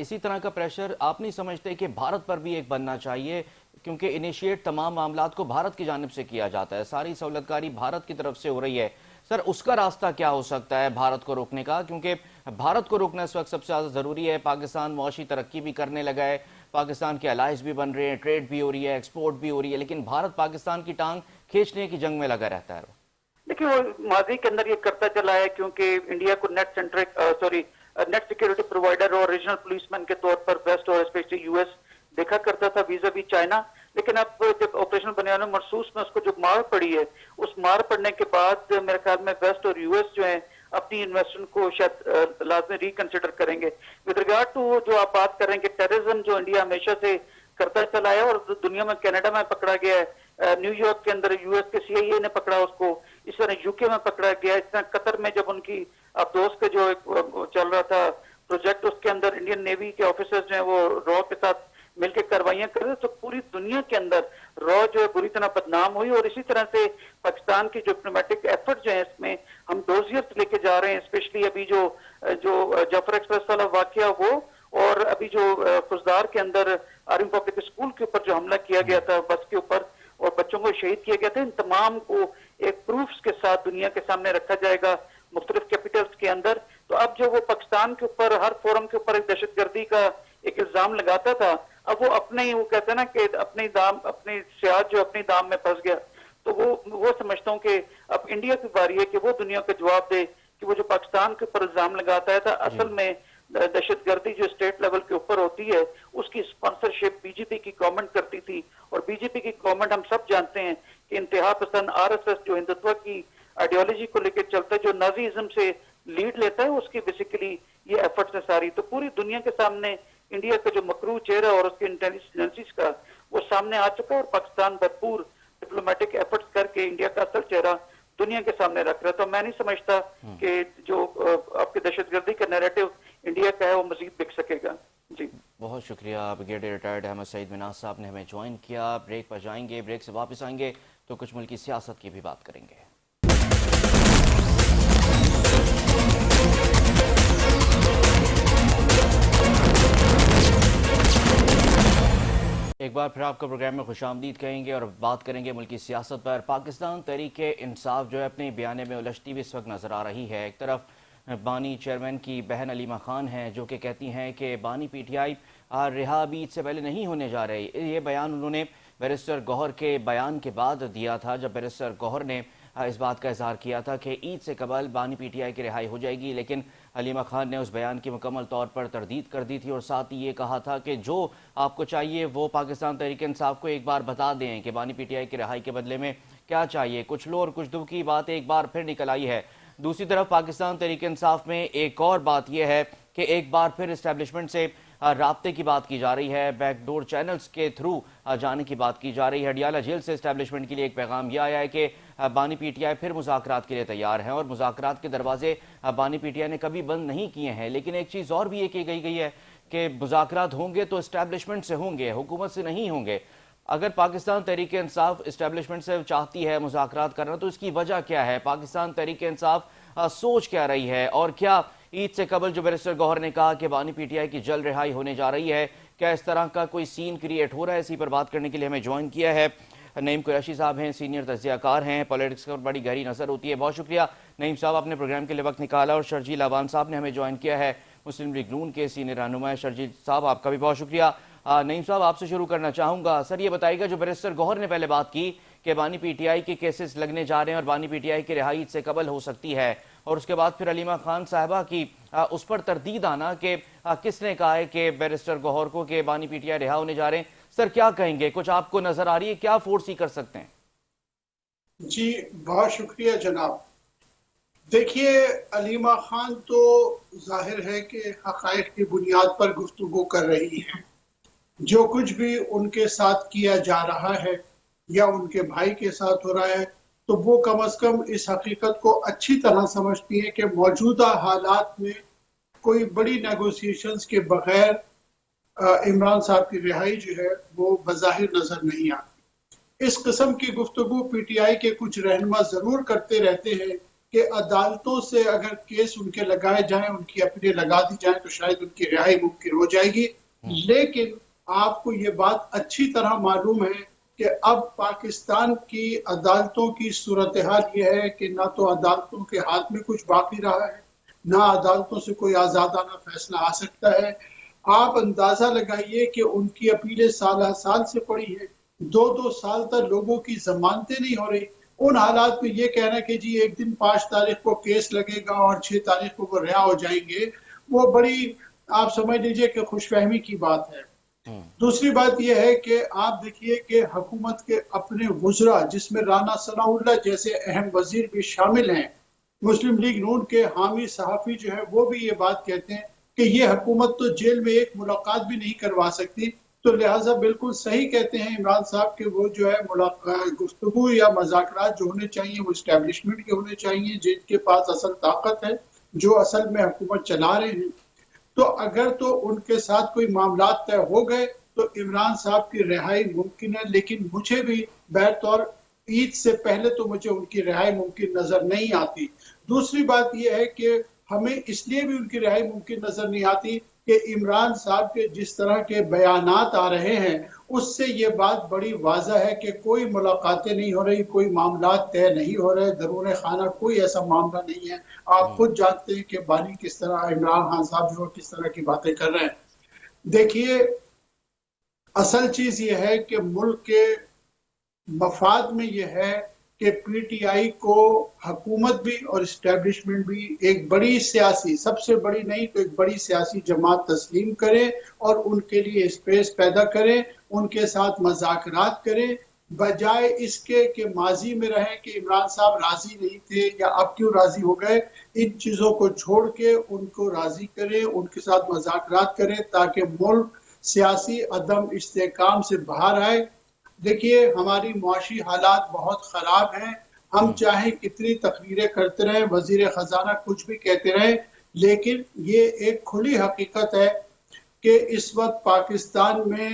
इसी तरह का प्रेशर आप नहीं समझते कि भारत पर भी एक बनना चाहिए, क्योंकि इनिशिएट तमाम मामलात को भारत की जानिब से किया जाता है, सारी सहूलतकारी भारत की तरफ से हो रही है। सर उसका रास्ता क्या हो सकता है भारत को रोकने का, क्योंकि भारत को रोकना इस वक्त सबसे ज़्यादा ज़रूरी है। पाकिस्तान मुआशी तरक्की भी करने लगा है, पाकिस्तान के अलाइज भी बन रहे हैं, ट्रेड भी हो रही है, एक्सपोर्ट भी हो रही है, लेकिन भारत पाकिस्तान की टांग खींचने की जंग में लगा रहता है। देखिए वो माजी के अंदर ये करता चला है, क्योंकि इंडिया को नेट सिक्योरिटी प्रोवाइडर और रीजनल पुलिसमैन के तौर पर वेस्ट और स्पेशली यूएस देखा करता था वीजा भी चाइना। लेकिन अब जब ऑपरेशन बनियान मरसूस में उसको जो मार पड़ी है, उस मार पड़ने के बाद मेरे ख्याल में वेस्ट और यूएस जो है अपनी इन्वेस्टमेंट को शायद लाजमी रिकंसिडर करेंगे। विद रिगार्ड टू जो आप बात कर रहे हैं कि टेररिज्म जो इंडिया हमेशा से करता चला है और दुनिया में कनाडा में पकड़ा गया है, न्यूयॉर्क के अंदर यूएस के सीआईए ने पकड़ा उसको, इस तरह यूके में पकड़ा गया, इस तरह कतर में जब उनकी अब दोस्त का जो एक चल रहा था प्रोजेक्ट, उसके अंदर इंडियन नेवी के ऑफिसर्स जो है वो रॉ के साथ मिलकर कार्रवाइयां कर रहे, तो पूरी दुनिया के अंदर रॉ जो है बुरी तरह बदनाम हुई। और इसी तरह से पाकिस्तान की जो डिप्लोमेटिक एफर्ट जो है इसमें हम डोजियर्स लेके जा रहे हैं, स्पेशली अभी जो जफर एक्सप्रेस वाला वाकया वो, और अभी जो फुजदार के अंदर आर्मी पब्लिक स्कूल के ऊपर जो हमला किया गया था बस के ऊपर और बच्चों को शहीद किया गया था, इन तमाम को एक प्रूफ्स के साथ दुनिया के सामने रखा जाएगा मुख्तलिफ कैपिटल्स के अंदर। तो अब जो वो पाकिस्तान के ऊपर हर फोरम के ऊपर एक दहशतगर्दी का एक इल्जाम लगाता था, अब वो अपने ही वो कहते हैं ना कि अपनी सियाद जो अपनी दाम में फंस गया। तो वो समझता हूँ कि अब इंडिया की बारी है कि वो दुनिया को जवाब दे कि वो जो पाकिस्तान के ऊपर इल्जाम लगाता था, असल में दहशतगर्दी जो स्टेट लेवल के ऊपर होती है उसकी स्पॉन्सरशिप बीजेपी की गवर्नमेंट करती थी। और बीजेपी की गवर्नमेंट हम सब जानते हैं कि इंतहा पसंद आरएसएस जो हिंदुत्व की आइडियोलॉजी को लेकर चलता है, जो नाजीज्म से लीड लेता है, उसकी बेसिकली ये एफर्ट्स है सारी। तो पूरी दुनिया के सामने इंडिया का जो मकरू चेहरा और उसकी इंटेलिजेंस का वो सामने आ चुका है, और पाकिस्तान भरपूर डिप्लोमेटिक एफर्ट्स करके इंडिया का असल चेहरा दुनिया के सामने रख रहा है। तो मैं नहीं समझता कि जो आपके दहशतगर्दी का नैरेटिव इंडिया का है वो मजीद बिक सकेगा। जी बहुत शुक्रिया ब्रिगेडियर रिटायर्ड अहमद सईद मिनाज साहब ने हमें ज्वाइन किया। ब्रेक पर जाएंगे, ब्रेक से वापस आएंगे तो कुछ मुल्की सियासत की भी बात करेंगे। एक बार फिर आपको प्रोग्राम में खुशामदीद कहेंगे और बात करेंगे मुल्की सियासत पर। पाकिस्तान तहरीक-ए-इंसाफ जो है अपने बयाने में उलझती भी इस वक्त नज़र आ रही है। एक तरफ बानी चेयरमैन की बहन अलीमा खान हैं जो कि कहती हैं कि बानी पीटीआई रिहा अभी ईद से पहले नहीं होने जा रही। ये बयान उन्होंने बैरिस्टर गौहर के बयान के बाद दिया था, जब बैरिस्टर गौहर ने इस बात का इजहार किया था कि ईद से कबल बानी पीटीआई की रिहाई हो जाएगी, लेकिन अलीमा खान ने उस बयान की मुकम्मल तौर पर तरदीद कर दी थी और साथ ही ये कहा था कि जो आपको चाहिए वो पाकिस्तान तहरीक-ए-इंसाफ को एक बार बता दें कि बानी पीटीआई की रिहाई के बदले में क्या चाहिए। कुछ लो और कुछ दो की बात एक बार फिर निकल आई है। दूसरी तरफ पाकिस्तान तहरीक-ए-इंसाफ में एक और बात यह है कि एक बार फिर इस्टेब्लिशमेंट से राब्ते की बात की जा रही है, बैकडोर चैनल्स के थ्रू जाने की बात की जा रही है। हडियाला जेल से इस्टेब्लिशमेंट के लिए एक पैगाम यह आया है कि बानी पीटीआई फिर मुज़ाकरात के लिए तैयार हैं और मुज़ाकरात के दरवाजे बानी पीटीआई ने कभी बंद नहीं किए हैं। लेकिन एक चीज़ और भी ये की गई है कि मुज़ाकरात होंगे तो इस्टेब्लिशमेंट से होंगे, हुकूमत से नहीं होंगे। अगर पाकिस्तान तहरीक-ए-इंसाफ इस्टेब्लिशमेंट से चाहती है मुज़ाकरात करना तो इसकी वजह क्या है, पाकिस्तान तहरीक-ए-इंसाफ सोच क्या रही है, और क्या ईद से कबल जो बैरिस्टर गौहर ने कहा कि बानी पीटीआई की जल्द रिहाई होने जा रही है, क्या इस तरह का कोई सीन क्रिएट हो रहा है? इसी पर बात करने के लिए हमें ज्वाइन किया है नईम कुरैशी साहब हैं, सीनियर तज्ज़ियाकार हैं, पॉलिटिक्स पर बड़ी गहरी नज़र होती है। बहुत शुक्रिया नईम साहब, आपने प्रोग्राम के लिए वक्त निकाला। और शर्जील अवान साहब ने हमें ज्वाइन किया है, مسلم لیگ نون کے سینئر رہنما شرجیل صاحب، آپ کا بھی بہت شکریہ۔ نعیم صاحب، آپ سے شروع کرنا چاہوں گا۔ سر، یہ بتائیے گا، جو بیرسٹر گوہر نے پہلے بات کی کہ بانی پی ٹی آئی کے کیسز لگنے جا رہے ہیں اور بانی پی ٹی آئی کی رہائی سے قبل ہو سکتی ہے، اور اس کے بعد پھر علیمہ خان صاحبہ کی اس پر تردید آنا کہ کس نے کہا ہے کہ بیرسٹر گوہر کو کہ بانی پی ٹی آئی رہا ہونے جا رہے ہیں، سر کیا کہیں گے؟ کچھ آپ کو نظر آ رہی ہے؟ کیا فورس ہی کر سکتے ہیں؟ جی بہت شکریہ جناب۔ دیکھیے، علیمہ خان تو ظاہر ہے کہ حقائق کی بنیاد پر گفتگو کر رہی ہیں۔ جو کچھ بھی ان کے ساتھ کیا جا رہا ہے یا ان کے بھائی کے ساتھ ہو رہا ہے، تو وہ کم از کم اس حقیقت کو اچھی طرح سمجھتی ہے کہ موجودہ حالات میں کوئی بڑی نیگوسیشنز کے بغیر عمران صاحب کی رہائی جو ہے وہ بظاہر نظر نہیں آتی۔ اس قسم کی گفتگو پی ٹی آئی کے کچھ رہنما ضرور کرتے رہتے ہیں کہ عدالتوں سے اگر کیس ان کے لگائے جائیں، ان کی اپنے لگا دی جائیں، تو شاید ان کی رہائی ممکن ہو جائے گی۔ لیکن آپ کو یہ بات اچھی طرح معلوم ہے کہ اب پاکستان کی عدالتوں کی صورتحال یہ ہے کہ نہ تو عدالتوں کے ہاتھ میں کچھ باقی رہا ہے، نہ عدالتوں سے کوئی آزادانہ فیصلہ آ سکتا ہے۔ آپ اندازہ لگائیے کہ ان کی اپیلیں سالہ سال سے پڑی ہیں، 2 سال تک لوگوں کی ضمانتیں نہیں ہو رہی۔ ان حالات میں یہ کہنا کہ جی ایک دن 5 تاریخ کو کیس لگے گا اور 6 تاریخ کو وہ رہا ہو جائیں گے، وہ بڑی آپ سمجھ لیجئے کہ خوش فہمی کی بات ہے۔ دوسری بات یہ ہے کہ آپ دیکھیے کہ حکومت کے اپنے وزراء، جس میں رانا ثناء اللہ جیسے اہم وزیر بھی شامل ہیں، مسلم لیگ نون کے حامی صحافی جو ہے وہ بھی یہ بات کہتے ہیں کہ یہ حکومت تو جیل میں ایک ملاقات بھی نہیں کروا سکتی۔ تو لہٰذا بالکل صحیح کہتے ہیں عمران صاحب کہ وہ جو ہے گفتگو یا مذاکرات جو ہونے چاہیے وہ اسٹیبلشمنٹ کے ہونے چاہیے، جن کے پاس اصل طاقت ہے، جو اصل میں حکومت چلا رہے ہیں۔ تو اگر تو ان کے ساتھ کوئی معاملات طے ہو گئے تو عمران صاحب کی رہائی ممکن ہے، لیکن مجھے بھی بطور عید سے پہلے تو مجھے ان کی رہائی ممکن نظر نہیں آتی۔ دوسری بات یہ ہے کہ ہمیں اس لیے بھی ان کی رہائی ممکن نظر نہیں آتی کہ عمران صاحب کے جس طرح کے بیانات آ رہے ہیں اس سے یہ بات بڑی واضح ہے کہ کوئی ملاقاتیں نہیں ہو رہی، کوئی معاملات طے نہیں ہو رہے، درون خانہ کوئی ایسا معاملہ نہیں ہے۔ آپ خود جانتے ہیں کہ بانی کس طرح، عمران خان صاحب جو کس طرح کی باتیں کر رہے ہیں۔ دیکھیے، اصل چیز یہ ہے کہ ملک کے مفاد میں یہ ہے کہ پی ٹی آئی کو حکومت بھی اور اسٹیبلشمنٹ بھی ایک بڑی سیاسی، سب سے بڑی نہیں تو ایک بڑی سیاسی جماعت تسلیم کرے اور ان کے لیے اسپیس پیدا کرے، ان کے ساتھ مذاکرات کرے، بجائے اس کے کہ ماضی میں رہیں کہ عمران صاحب راضی نہیں تھے یا اب کیوں راضی ہو گئے۔ ان چیزوں کو چھوڑ کے ان کو راضی کرے، ان کے ساتھ مذاکرات کرے تاکہ ملک سیاسی عدم استحکام سے باہر آئے۔ دیکھیے، ہماری معاشی حالات بہت خراب ہیں، ہم چاہیں کتنی تقریریں کرتے رہیں، وزیر خزانہ کچھ بھی کہتے رہیں، لیکن یہ ایک کھلی حقیقت ہے کہ اس وقت پاکستان میں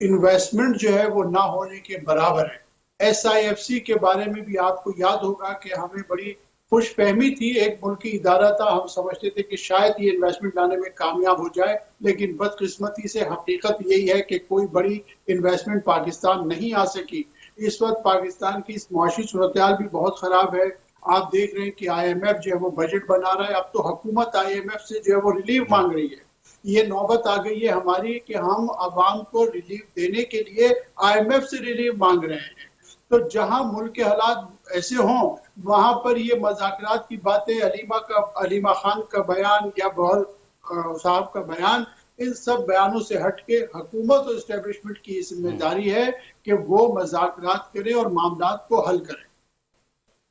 انویسٹمنٹ جو ہے وہ نہ ہونے کے برابر ہے۔ ایس آئی ایف سی کے بارے میں بھی آپ کو یاد ہوگا کہ ہمیں بڑی خوش فہمی تھی، ایک ملکی ادارہ تھا، ہم سمجھتے تھے کہ شاید یہ انویسٹمنٹ لانے میں کامیاب ہو جائے، لیکن بدقسمتی سے حقیقت یہی ہے کہ کوئی بڑی انویسٹمنٹ پاکستان نہیں آ سکی۔ اس وقت پاکستان کی اس معاشی صورتحال بھی بہت خراب ہے۔ آپ دیکھ رہے ہیں کہ آئی ایم ایف جو ہے وہ بجٹ بنا رہا ہے، اب تو حکومت آئی ایم ایف سے جو ہے وہ ریلیف مانگ رہی ہے۔ یہ نوبت آ گئی ہے ہماری کہ ہم عوام کو ریلیف دینے کے لیے آئی ایم ایف سے ریلیف مانگ رہے ہیں۔ تو جہاں ملک کے حالات ایسے ہوں وہاں پر یہ مذاکرات کی باتیں، علیمہ خان کا بیان یا گوہر صاحب کا بیان، ان سب بیانوں سے ہٹ کے حکومت اور اسٹیبلشمنٹ کی ذمہ داری ہے کہ وہ مذاکرات کرے اور معاملات کو حل کرے۔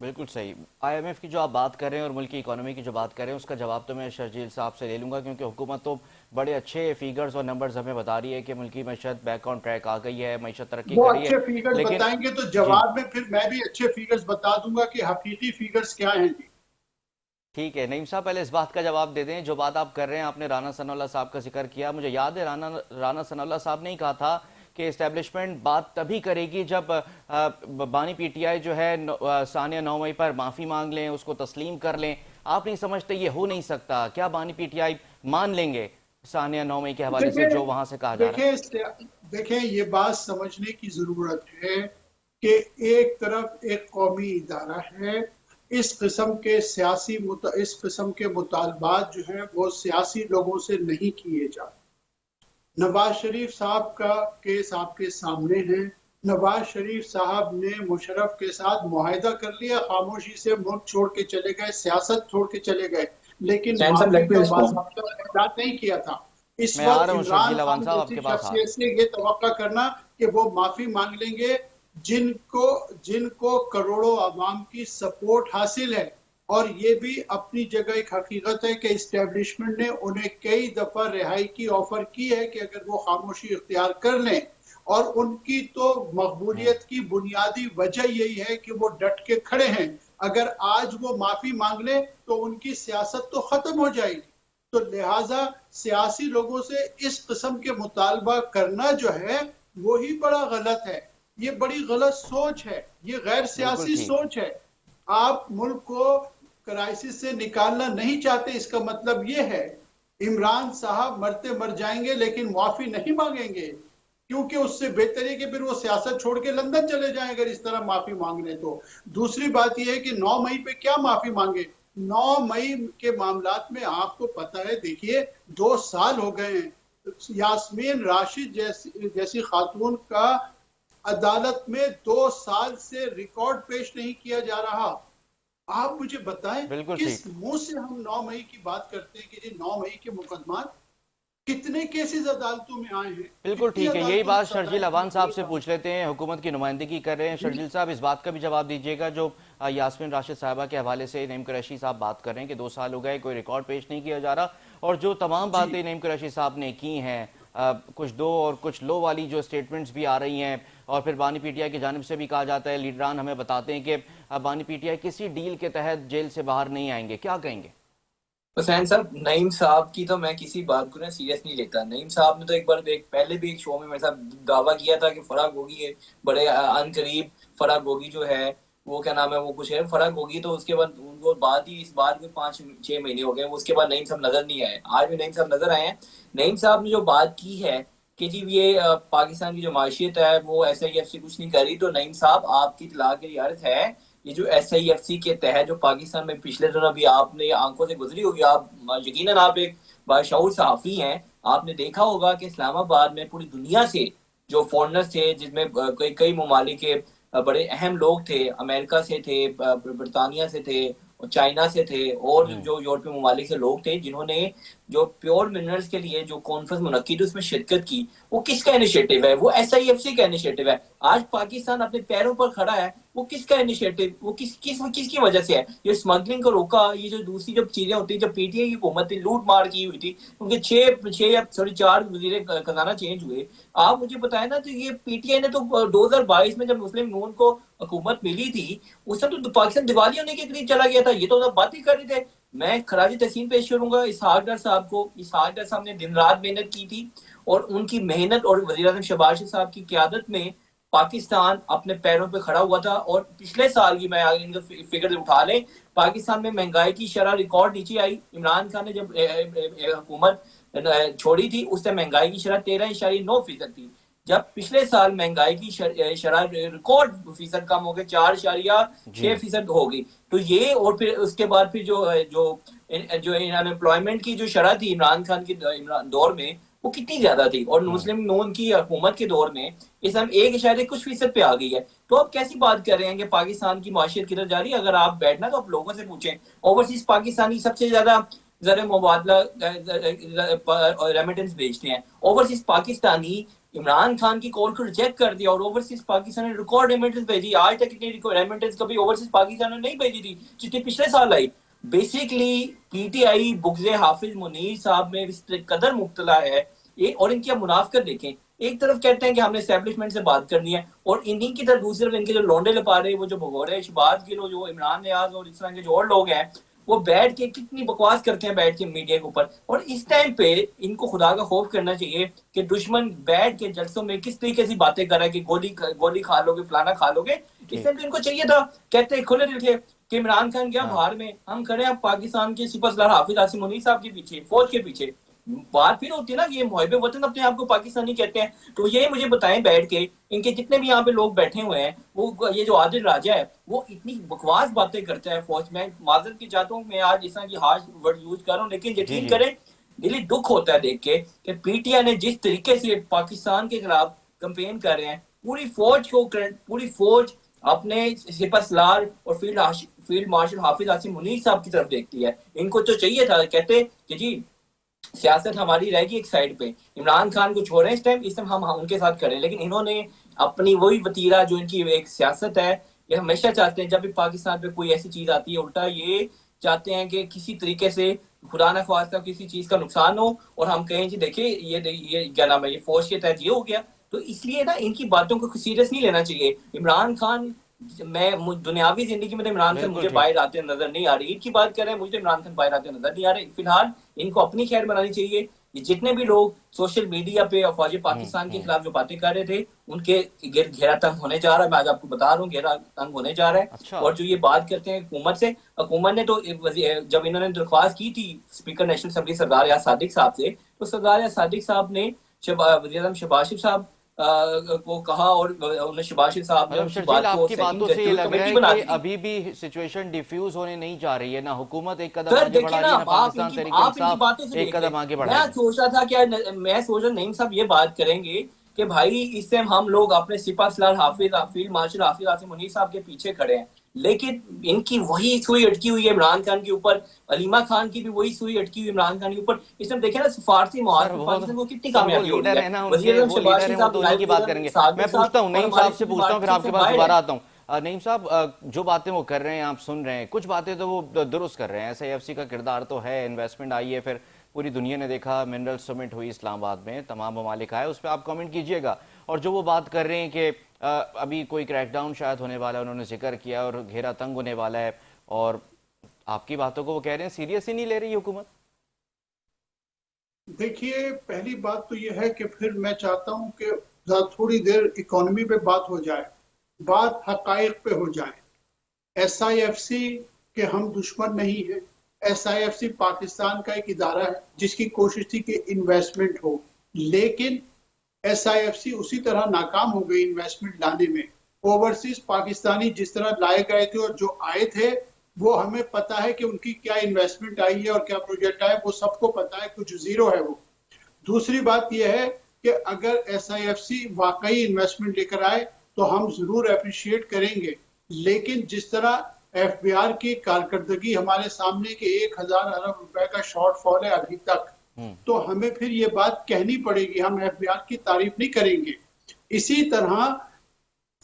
بالکل صحیح۔ آئی ایم ایف کی جو آپ بات کر رہے ہیں اور ملکی اکانومی کی جو بات کر رہے ہیں اس کا جواب تو میں شرجیل صاحب سے لے لوں گا، کیونکہ حکومت تو بڑے اچھے فیگرز اور نمبرز ہمیں بتا رہی ہے کہ ملکی معیشت بیک آن ٹریک آ گئی ہے، معیشت ترقی وہ کر رہی ہے، اچھے فیگرز بتائیں گے تو جواب میں پھر میں بھی اچھے فیگرز بتا دوں گا کہ حقیقی فیگرز کیا ہیں۔ جی ٹھیک ہے نعیم صاحب، پہلے اس بات کا جواب دے دیں، جو بات آپ کر رہے ہیں، آپ نے رانا ثناء اللہ صاحب کا ذکر کیا، مجھے یاد ہے رانا ثناء اللہ صاحب نے ہی کہا تھا کہ اسٹیبلشمنٹ بات تبھی کرے گی جب بانی پی ٹی آئی جو ہے ثانیہ 9 مئی پر معافی مانگ لیں، اس کو تسلیم کر لیں۔ آپ نہیں سمجھتے یہ ہو نہیں سکتا؟ کیا بانی پی ٹی آئی مان لیں گے ثانیہ 9 مئی کے حوالے سے جو وہاں سے کہا جا رہا ہے؟ دیکھیں، یہ بات سمجھنے کی ضرورت ہے کہ ایک طرف ایک قومی ادارہ ہے इस किस्म के मुतालबात जो हैं वो सियासी लोगों से नहीं किए जाते। नवाज शरीफ साहब का केस आपके सामने है। नवाज शरीफ साहब ने मुशर्रफ के साथ मुआहिदा कर लिया, खामोशी से मुल्क छोड़ के चले गए, सियासत छोड़ के चले गए, लेकिन माफी का बाज़ाब्ता ऐलान नहीं किया था। इस मैं आ वक्त रहा हूँ इमरान शर्जील अवान खान साहब जैसी आपके पास। शख्सियत से ये तवक्का करना कि वो माफी मांग लेंगे जिनको करोड़ों अवाम की सपोर्ट हासिल है, और ये भी अपनी जगह एक हकीकत है कि इस्टेब्लिशमेंट ने उन्हें कई दफा रिहाई की ऑफर की है कि अगर वो खामोशी इख्तियार कर लें, और उनकी तो मकबूलियत की बुनियादी वजह यही है कि वो डट के खड़े हैं। अगर आज वो माफी मांग लें तो उनकी सियासत तो खत्म हो जाएगी। तो लिहाजा सियासी लोगों से इस किस्म के मुतालबा करना जो है वो ही बड़ा गलत है। ये बड़ी गलत सोच है, ये गैर सियासी सोच है। आप मुल्क को क्राइसिस से निकालना नहीं चाहते, इसका मतलब ये है इमरान साहब मरते मर जाएंगे लेकिन माफी नहीं मांगेंगे, क्योंकि उससे बेहतर है कि फिर वो सियासत छोड़ के लंदन चले जाएं अगर इस तरह माफी मांगने। तो दूसरी बात यह है कि 9 मई पे क्या माफी मांगे। 9 मई के मामलात में आपको पता है, देखिए 2 साल हो गए हैं, यास्मीन राशिद जैसी खातून का अदालत में 2 साल से रिकॉर्ड पेश नहीं किया जा रहा। आप मुझे बताएं किस मुंह से हम 9 मई की बात करते हैं कि 9 मई के मुकदमा कितने केसेस अदालतों में आए हैं। बिल्कुल ठीक है, यही बात शर्जील अवान साहब से पूछ लेते हैं, हुकूमत की नुमाइंदगी कर रहे हैं। शर्जील साहब, इस बात का भी जवाब दीजिएगा जो यास्मीन राशिद साहिबा के हवाले से नईम कुरैशी साहब बात कर रहे हैं कि 2 साल हो गए, कोई रिकॉर्ड पेश नहीं किया जा रहा, और जो तमाम बातें नईम कुरैशी साहब ने की हैं, कुछ दो और कुछ लो वाली जो स्टेटमेंट्स भी आ रही हैं, और फिर बानी पीटीआई की जानिब से भी कहा जाता है, लीडरान हमें बताते हैं कि बानी पीटीआई किसी डील के तहत जेल से बाहर नहीं आएंगे, क्या कहेंगे? हुसैन साहब, नईम साहब की तो मैं किसी बात को ना सीरियस नहीं लेता। नईम साहब ने तो पहले भी एक शो में मेरे साथ दावा किया था कि फराग होगी है, बड़े अनकरीब फराग होगी जो है वो क्या नाम है वो कुछ है फराग होगी, तो उसके बाद उनको इस बात में 5-6 महीने हो गए, उसके बाद नईम साहब नजर नहीं आए। आज भी नईम साहब नजर आए हैं। नईम साहब ने जो बात की है कि जी ये पाकिस्तान की जो माशियत है वो SIF से कुछ नहीं कर रही, तो नईम साहब आपकी इत्तला के लिए अर्ज है, ये जो SIFC के तहत जो पाकिस्तान में पिछले दिनों अभी आपने आंखों से गुजरी होगी, आप यकीनन आप एक बाशऊर सहाफी हैं, आपने देखा होगा कि इस्लामाबाद में पूरी दुनिया से जो फॉरेनर्स थे, जिसमें कई ममालिक के बड़े अहम लोग थे, अमेरिका से थे, बरतानिया से थे, चाइना से थे, और जो यूरोपीय ममालिक से लोग थे, जिन्होंने जो प्योर मिनरल्स के लिए जो कॉन्फ्रेंस मुनक्किद उसमें शिरकत की। वो किसका इनिशिएटिव है? वो SIFC का इनिशिएटिव है। आज पाकिस्तान अपने पैरों पर खड़ा है, वो किसका इनिशिएटिव, वो किसकी वजह से है? ये स्मगलिंग को रोका, ये जो दूसरी जब चीजें होती है, जब पीटीआई की हुकूमत ने लूट मार की हुई थी, क्योंकि 4 वजीर खजाना चेंज हुए। आप मुझे बताएं ना, तो ये पीटीआई ने तो 2022 में जब मुस्लिम नून को हुकूमत मिली थी, उस समय तो पाकिस्तान दिवाली होने के करीब चला गया था। ये तो बात ही कर रहे थे। मैं खराज तहसीन पेश करूंगा इसहाक डार साहब को। इसहाक डार साहब ने दिन रात मेहनत की थी, और उनकी मेहनत और वज़ीर आज़म शहबाज शरीफ साहब की क़यादत में पाकिस्तान अपने पैरों पे खड़ा हुआ था। और पिछले साल की मैं इनका फिगर उठा लें, पाकिस्तान में महंगाई की शरह रिकॉर्ड नीचे आई। इमरान खान ने जब हुकूमत छोड़ी थी, उस टाइम महंगाई की शरह 13.9% थी। जब पिछले साल महंगाई की शरह रिकॉर्ड फीसद कम हो गए, 4.6% हो गई। तो ये, और फिर उसके बाद फिर जो अनएम्प्लॉयमेंट की जो शरह थी इमरान खान के दौर में, वो कितनी ज्यादा थी, और मुस्लिम नून की हुकूमत के दौर में इस टाइम 1.कुछ% पे आ गई है। तो आप कैसी बात कर रहे हैं कि पाकिस्तान की माशियत किधर जा रही है? अगर आप बैठना तो आप लोगों से पूछें। ओवरसीज पाकिस्तानी सबसे ज्यादा ज़र मुबादला रेमिटेंस भेजते हैं। ओवरसीज पाकिस्तानी इमरान खान की कॉल को रिजेक्ट कर दिया, और ओवरसीज पाकिस्तान ने रिकॉर्ड रेमिटेंस भेजी। आज तक इतनी रेमिटेंस कभी ओवरसीज पाकिस्तान ने नहीं भेजी थी जितनी पिछले साल आई। बेसिकली पीटीआई बुग़्ज़े हाफिज मुनीर साहब में इस कदर मुब्तला है। और इनकी आप मुनाफिकत देखें, एक तरफ कहते हैं कि हमने एस्टेब्लिशमेंट से बात करनी है, और इन्हीं की तरफ दूसरी तरफ इनके जो लौंडे लपारे, वो जो भगोड़े शहबाज गिल, जो इमरान नियाज और इस तरह के जो और लोग हैं, वो बैठ के कितनी बकवास करते हैं बैठ के मीडिया के ऊपर। और इस टाइम पे इनको खुदा का खौफ करना चाहिए कि दुश्मन बैठ के जलसों में किस तरीके से बातें कर रहा है कि गोली खा लोगे, फलाना खा लोगे। इस टाइम पे इनको चाहिए था, कहते खुले दिल के कि इमरान खान गया बाहर में, हम खड़े हैं पाकिस्तान के सुपरस्टार हाफिज आसिम मुनीर साहब के पीछे, फौज के पीछे। بات پھر ہوتی ہے نا کہ یہ محب وطن اپنے آپ کو پاکستانی کہتے ہیں. تو یہ مجھے بتائیں بیٹھ کے ان کے جتنے بھی یہاں پہ لوگ بیٹھے ہوئے ہیں وہ یہ جو عادل راجہ ہے وہ اتنی بکواس باتیں کرتا ہے فوج میں. معذرت کی چاہتا ہوں میں آج اس طرح کی ہارش ورڈ یوز کر رہا ہوں لیکن یقین کریں دلی دکھ ہوتا ہے دیکھ کے کہ پی ٹی آئی نے جس طریقے سے پاکستان کے خلاف کمپین کر رہے ہیں پوری فوج اپنے سپہ سالار اور فیلڈ مارشل حافظ عاصم منیر صاحب کی طرف دیکھتی ہے. ان کو تو چاہیے تھا کہتے کہ جی سیاست ہماری رہے گی ایک سائڈ پہ, عمران خان کو چھوڑیں اس ٹائم ہم ان کے ساتھ کھڑے, لیکن انہوں نے اپنی وہی وتیرہ جو ان کی ایک سیاست ہے یہ ہمیشہ چاہتے ہیں جب بھی پاکستان پہ کوئی ایسی چیز آتی ہے الٹا یہ چاہتے ہیں کہ کسی طریقے سے خدا نہ خواستہ کسی چیز کا نقصان ہو اور ہم کہیں جی دیکھیں یہ کیا نام ہے یہ فوج کے تحت یہ ہو گیا. تو اس لیے نا ان کی باتوں کو سیریس نہیں لینا چاہیے. عمران خان میں دنیاوی زندگی میں عمران خان مجھے باہر آتے نظر نہیں آ رہی, عید کی بات کر رہے ہیں مجھے عمران خان باہر آتے نظر نہیں آ رہے. فی الحال ان کو اپنی خیر بنانی چاہیے. جتنے بھی لوگ سوشل میڈیا پہ افواج پاکستان کے خلاف جو باتیں کر رہے تھے ان کے گرد گھیرا تنگ ہونے جا رہا ہے. میں آج آپ کو بتا رہا ہوں گھیرا تنگ ہونے جا رہا ہے. اور جو یہ بات کرتے ہیں حکومت سے, حکومت نے تو جب انہوں نے درخواست کی تھی اسپیکر نیشنل اسمبلی سردار یار صادق صاحب سے, تو سردار یار صادق صاحب نے وزیر اعظم شہباز شریف صاحب کو کہا اور شہباز شریف صاحب نے اس بات کو آپ کی باتوں سے یہ لگ رہا ہے کہ ابھی بھی سچویشن ڈیفیوز ہونے نہیں جا رہی ہے, نہ حکومت ایک قدم آگے بڑھا رہی ہے, نہ پاکستان تحریک انصاف ایک قدم آگے بڑھا رہی ہے. میں سوچ رہا تھا کہ میں سوچ رہا نعیم صاحب یہ بات کریں گے کہ بھائی اس سے ہم لوگ اپنے سپہ سالار فیلڈ مارشل حافظ عاصم منیر صاحب کے پیچھے کھڑے ہیں, لیکن ان کی وہی سوئی اٹکی ہوئی ہے عمران خان کے اوپر. علیمہ خان کی بھی وہی سوئی اٹکی ہوئی عمران خان کے اوپر. اس میں دیکھیں نا فارسی معاشرے پاکستان کو کتنی کامیابی ہو رہی ہے. وزیر اعظم شہباز شریف صاحب کی بات کریں گے. میں پوچھتا ہوں نعیم صاحب سے, پوچھتا ہوں پھر آپ کے پاس دوبارہ آتا ہوں. نعیم صاحب جو باتیں وہ کر رہے ہیں آپ سن رہے ہیں, کچھ باتیں تو وہ درست کر رہے ہیں. ایس آئی ایف سی کا کردار تو ہے, انویسٹمنٹ آئی ہے, پھر پوری دنیا نے دیکھا منرل سمٹ ہوئی اسلام آباد میں, تمام ممالک آئے, اس پہ آپ کامنٹ کیجئے گا. اور جو وہ بات کر رہے ہیں کہ ابھی کوئی کریک ڈاؤن شاید ہونے والا ہے, انہوں نے ذکر کیا, اور گھیرا تنگ ہونے والا ہے, اور آپ کی باتوں کو وہ کہہ رہے ہیں سیریس ہی نہیں لے رہی حکومت. دیکھیے پہلی بات تو یہ ہے کہ پھر میں چاہتا ہوں کہ تھوڑی دیر اکانومی پہ بات ہو جائے, بات حقائق پہ ہو جائے. ایس آئی ایف سی کے ہم دشمن نہیں ہیں. S I F C Pakistan کا ایک ادارہ ہے جس کی کوشش تھی کہ انویسٹمنٹ ہو, لیکن ایس آئی ایف سی اسی طرح ناکام ہو گئی انویسٹمنٹ لانے میں. اوورسیز پاکستانی جس طرح لائے گئے تھے اور جو آئے تھے وہ ہمیں پتا ہے کہ ان کی کیا انویسٹمنٹ آئی ہے اور کیا پروجیکٹ آئے, وہ سب کو پتا ہے, کچھ زیرو ہے وہ. دوسری بات یہ ہے کہ اگر ایس آئی ایف سی واقعی انویسٹمنٹ لے کر آئے تو ہم ضرور اپریشیٹ کریں گے, لیکن جس طرح ایف بی آر کی کارکردگی ہمارے سامنے کہ 1000 ارب روپے کا شارٹ فال ہے ابھی تک, تو ہمیں پھر یہ بات کہنی پڑے گی, ہم ایف بی آر کی تعریف نہیں کریں گے. اسی طرح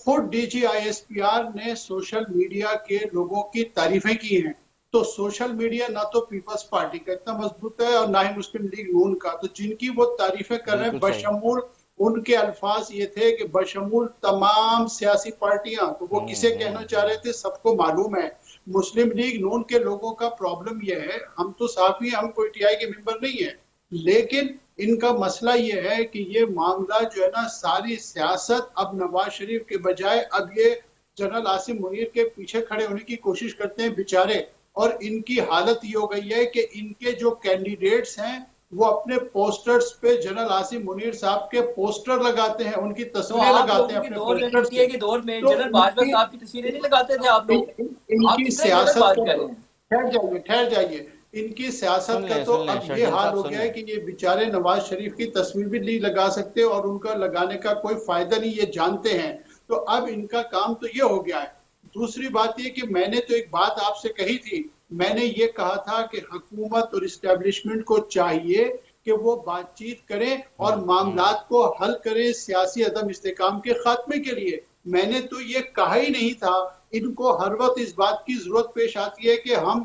خود D G I S P R نے سوشل میڈیا کے لوگوں کی تعریفیں کی ہیں. تو سوشل میڈیا نہ تو پیپلز پارٹی کا اتنا مضبوط ہے اور نہ ہی مسلم لیگ نون کا, تو جن کی وہ تعریفیں کر رہے ہیں بشمول, ان کے الفاظ یہ تھے کہ بشمول تمام سیاسی پارٹیاں, تو وہ کسے کہنا چاہ رہے تھے سب کو معلوم ہے. مسلم لیگ نون کے لوگوں کا پرابلم یہ ہے, ہم تو صافی ہیں, ہم کوئی ٹی آئی کے ممبر نہیں ہیں, لیکن ان کا مسئلہ یہ ہے کہ یہ معاملہ جو ہے نا ساری سیاست اب نواز شریف کے بجائے اب یہ جنرل عاصم منیر کے پیچھے کھڑے ہونے کی کوشش کرتے ہیں بیچارے. اور ان کی حالت یہ ہو گئی ہے کہ ان کے جو کینڈیڈیٹس ہیں وہ اپنے پوسٹرز پہ جنرل عاصم منیر صاحب کے پوسٹر لگاتے ہیں, ان کی تصویریں لگاتے ہیں اپنے پوسٹرز کے دور میں جنرل باجوہ صاحب کی تصویریں نہیں لگاتے تھے آپ لوگ. ان کی سیاست ٹھہر جائیے, ان کی سیاست کا تو اب یہ حال ہو گیا ہے کہ یہ بیچارے نواز شریف کی تصویر بھی نہیں لگا سکتے اور ان کا لگانے کا کوئی فائدہ نہیں, یہ جانتے ہیں. تو اب ان کا کام تو یہ ہو گیا ہے. دوسری بات یہ کہ میں نے تو ایک بات آپ سے کہی تھی, میں نے یہ کہا تھا کہ حکومت اور اسٹیبلشمنٹ کو چاہیے کہ وہ بات چیت کریں اور معاملات کو حل کریں سیاسی عدم استحکام کے خاتمے کے لیے. میں نے تو یہ کہا ہی نہیں تھا. ان کو ہر وقت اس بات کی ضرورت پیش آتی ہے کہ ہم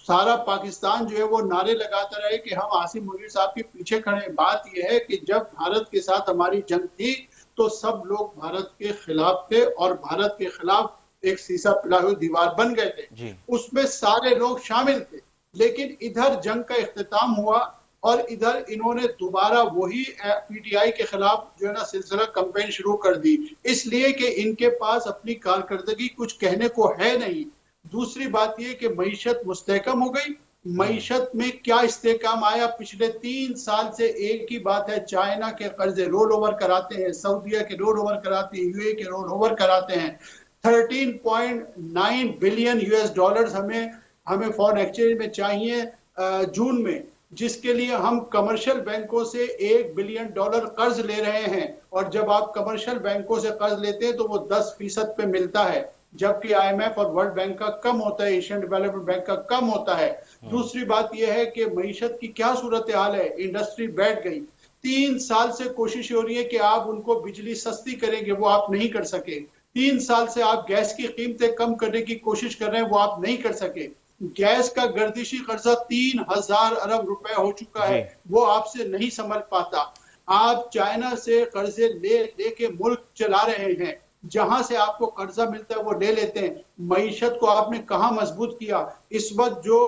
سارا پاکستان جو ہے وہ نعرے لگاتا رہے کہ ہم عاصم منیر صاحب کے پیچھے کھڑے ہیں. بات یہ ہے کہ جب بھارت کے ساتھ ہماری جنگ تھی تو سب لوگ بھارت کے خلاف تھے اور بھارت کے خلاف ایک سیسا پلا ہوئی دیوار بن گئے تھے, اس میں سارے لوگ شامل تھے. لیکن ادھر جنگ کا اختتام ہوا اور ادھر انہوں نے دوبارہ وہی پی ٹی آئی کے خلاف جو ہے نا سلسلہ کمپین شروع کر دی, اس لیے کہ ان کے پاس اپنی کارکردگی کچھ کہنے کو ہے نہیں. دوسری بات یہ کہ معیشت مستحکم ہو گئی मईशत में क्या इस्तेकाम आया। पिछले 3 साल से एक ही बात है, चाइना के कर्जे रोल ओवर कराते हैं, सऊदीया के रोल ओवर कराते हैं, यूए के रोल ओवर कराते हैं। 13.9 बिलियन यूएस डॉलर्स हमें फॉरेन एक्सचेंज में चाहिए जून में, जिसके लिए हम कमर्शियल बैंकों से $1 बिलियन कर्ज ले रहे हैं। और जब आप कमर्शियल बैंकों से कर्ज लेते हैं तो वो 10% पे मिलता है, जबकि IMF और वर्ल्ड बैंक का कम होता है, एशियन डेवलपमेंट बैंक का कम होता है। दूसरी बात यह है कि मईशत की क्या सूरत हाल है, इंडस्ट्री बैठ गई। 3 साल से कोशिश हो रही है कि आप उनको बिजली सस्ती करेंगे, वो आप नहीं कर सके। 3 साल से आप गैस की कीमतें कम करने की कोशिश कर रहे हैं, वो आप नहीं कर सके। गैस का गर्दिशी कर्जा 3000 अरब रुपए हो चुका है, वो आपसे नहीं संभल पाता। आप चाइना से कर्जे लेके मुल्क चला रहे हैं, जहां से आपको कर्जा मिलता है वो ले लेते हैं। मईशत को आपने कहां मजबूत किया। इस वक्त जो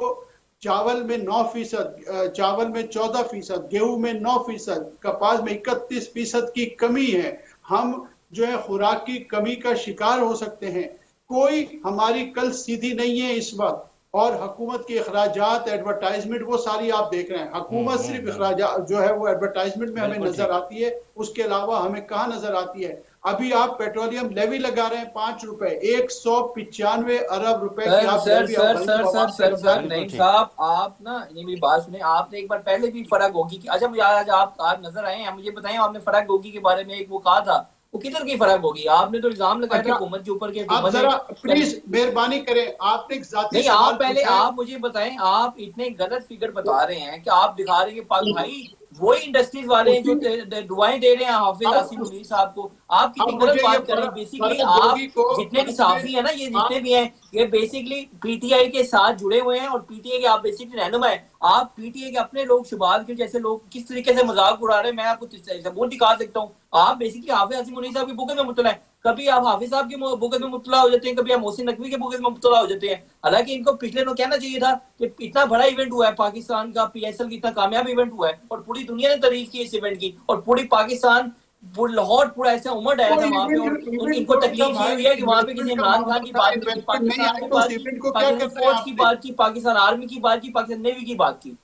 चावल में 9%, चावल में 14%, गेहूं में 9%, कपास में 31% की कमी है। हम जो है खुराक की कमी का शिकार हो सकते हैं। कोई हमारी कल सीधी नहीं है इस वक्त। और हुकूमत के अखराजात, एडवर्टाइजमेंट, वो सारी आप देख रहे हैं। हुकूमत सिर्फ अखराजात जो है वो एडवर्टाइजमेंट में हमें नजर आती है, उसके अलावा हमें कहाँ नजर आती है। अभी आप पेट्रोलियम लेवी लगा रहे हैं 5 रुपए, 195 अरब रुपए की आप लेवी। सर नहीं साहब, आप ना ये मेरी बात सुने, आपने एक बार पहले भी फराग गोगी की, अच्छा मुझे आज आप नजर आए हैं, मुझे बताएं आपने फराग गोगी के बारे में एक वो कहा था, वो किधर की फराग होगी। आपने तो इल्जाम लगाया था हुकूमत के ऊपर के आप जरा प्लीज मेहरबानी करें, आपने एक जाती नहीं, आप पहले आप मुझे बताएं, आप इतने गलत फिगर बता रहे हैं कि आप दिखा रहे हैं कि भाई वही इंडस्ट्रीज वाले हैं जो दुआएं दे रहे हैं हाफिज आसिम मुनीर साहब को। आप कितनी गलत बात कर रहे हैं। बेसिकली आप जितने भी साफी है ना, ये जितने भी हैं, ये बेसिकली पीटीआई के साथ जुड़े हुए हैं और पीटीआई के आप बेसिकली रहनुमा है। आप पीटीआई के अपने लोग, शुभात के जैसे लोग किस तरीके से मजाक उड़ा रहे हैं, मैं आपको सबूत दिखा सकता हूँ। आप बेसिकली हाफिज आसिम मुनीर साहब की बुक में मुतला है, कभी आप हाफिज साहब की बुक में मुतला हो जाते हैं, कभी आप मोहसिन नकवी के बुक में मुतला हो जाते हैं। हालांकि इनको पिछले दिनों कहना चाहिए था कि इतना बड़ा इवेंट हुआ है पाकिस्तान का, PSL की इतना कामयाब इवेंट हुआ है और पूरी दुनिया ने तारीफ की इस इवेंट की, और पूरी पाकिस्तान लाहौर पूरा ऐसा उमड़ आया था वहाँ पे। और इनको तकलीफ ये हुई है कि वहाँ पे किसी इमरान खान की बात नहीं की, पाकिस्तान की बात की, पाकिस्तान फौज की बात की, पाकिस्तान आर्मी की बात की, पाकिस्तान नेवी की बात की।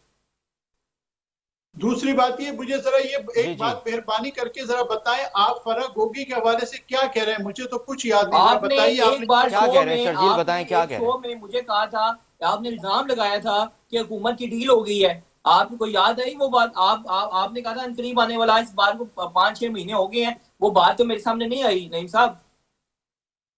दूसरी बात ये, मुझे जरा ये एक बात मेहरबानी करके जरा बताएं, आप फराग गोगी के हवाले से क्या कह रहे हैं, मुझे तो कुछ याद नहीं। आपने एक बार क्या कह रहे हैं शर्जील, बताएं क्या कह रहे हैं। शो में मुझे कहा था, आपने इल्जाम लगाया था कि हुकूमत की डील हो गई है, आपको याद है वो बात। आपने कहा था करीब आने वाला, इस बार को 5-6 महीने हो गए हैं, वो बात तो मेरे सामने नहीं आई नईम साहब।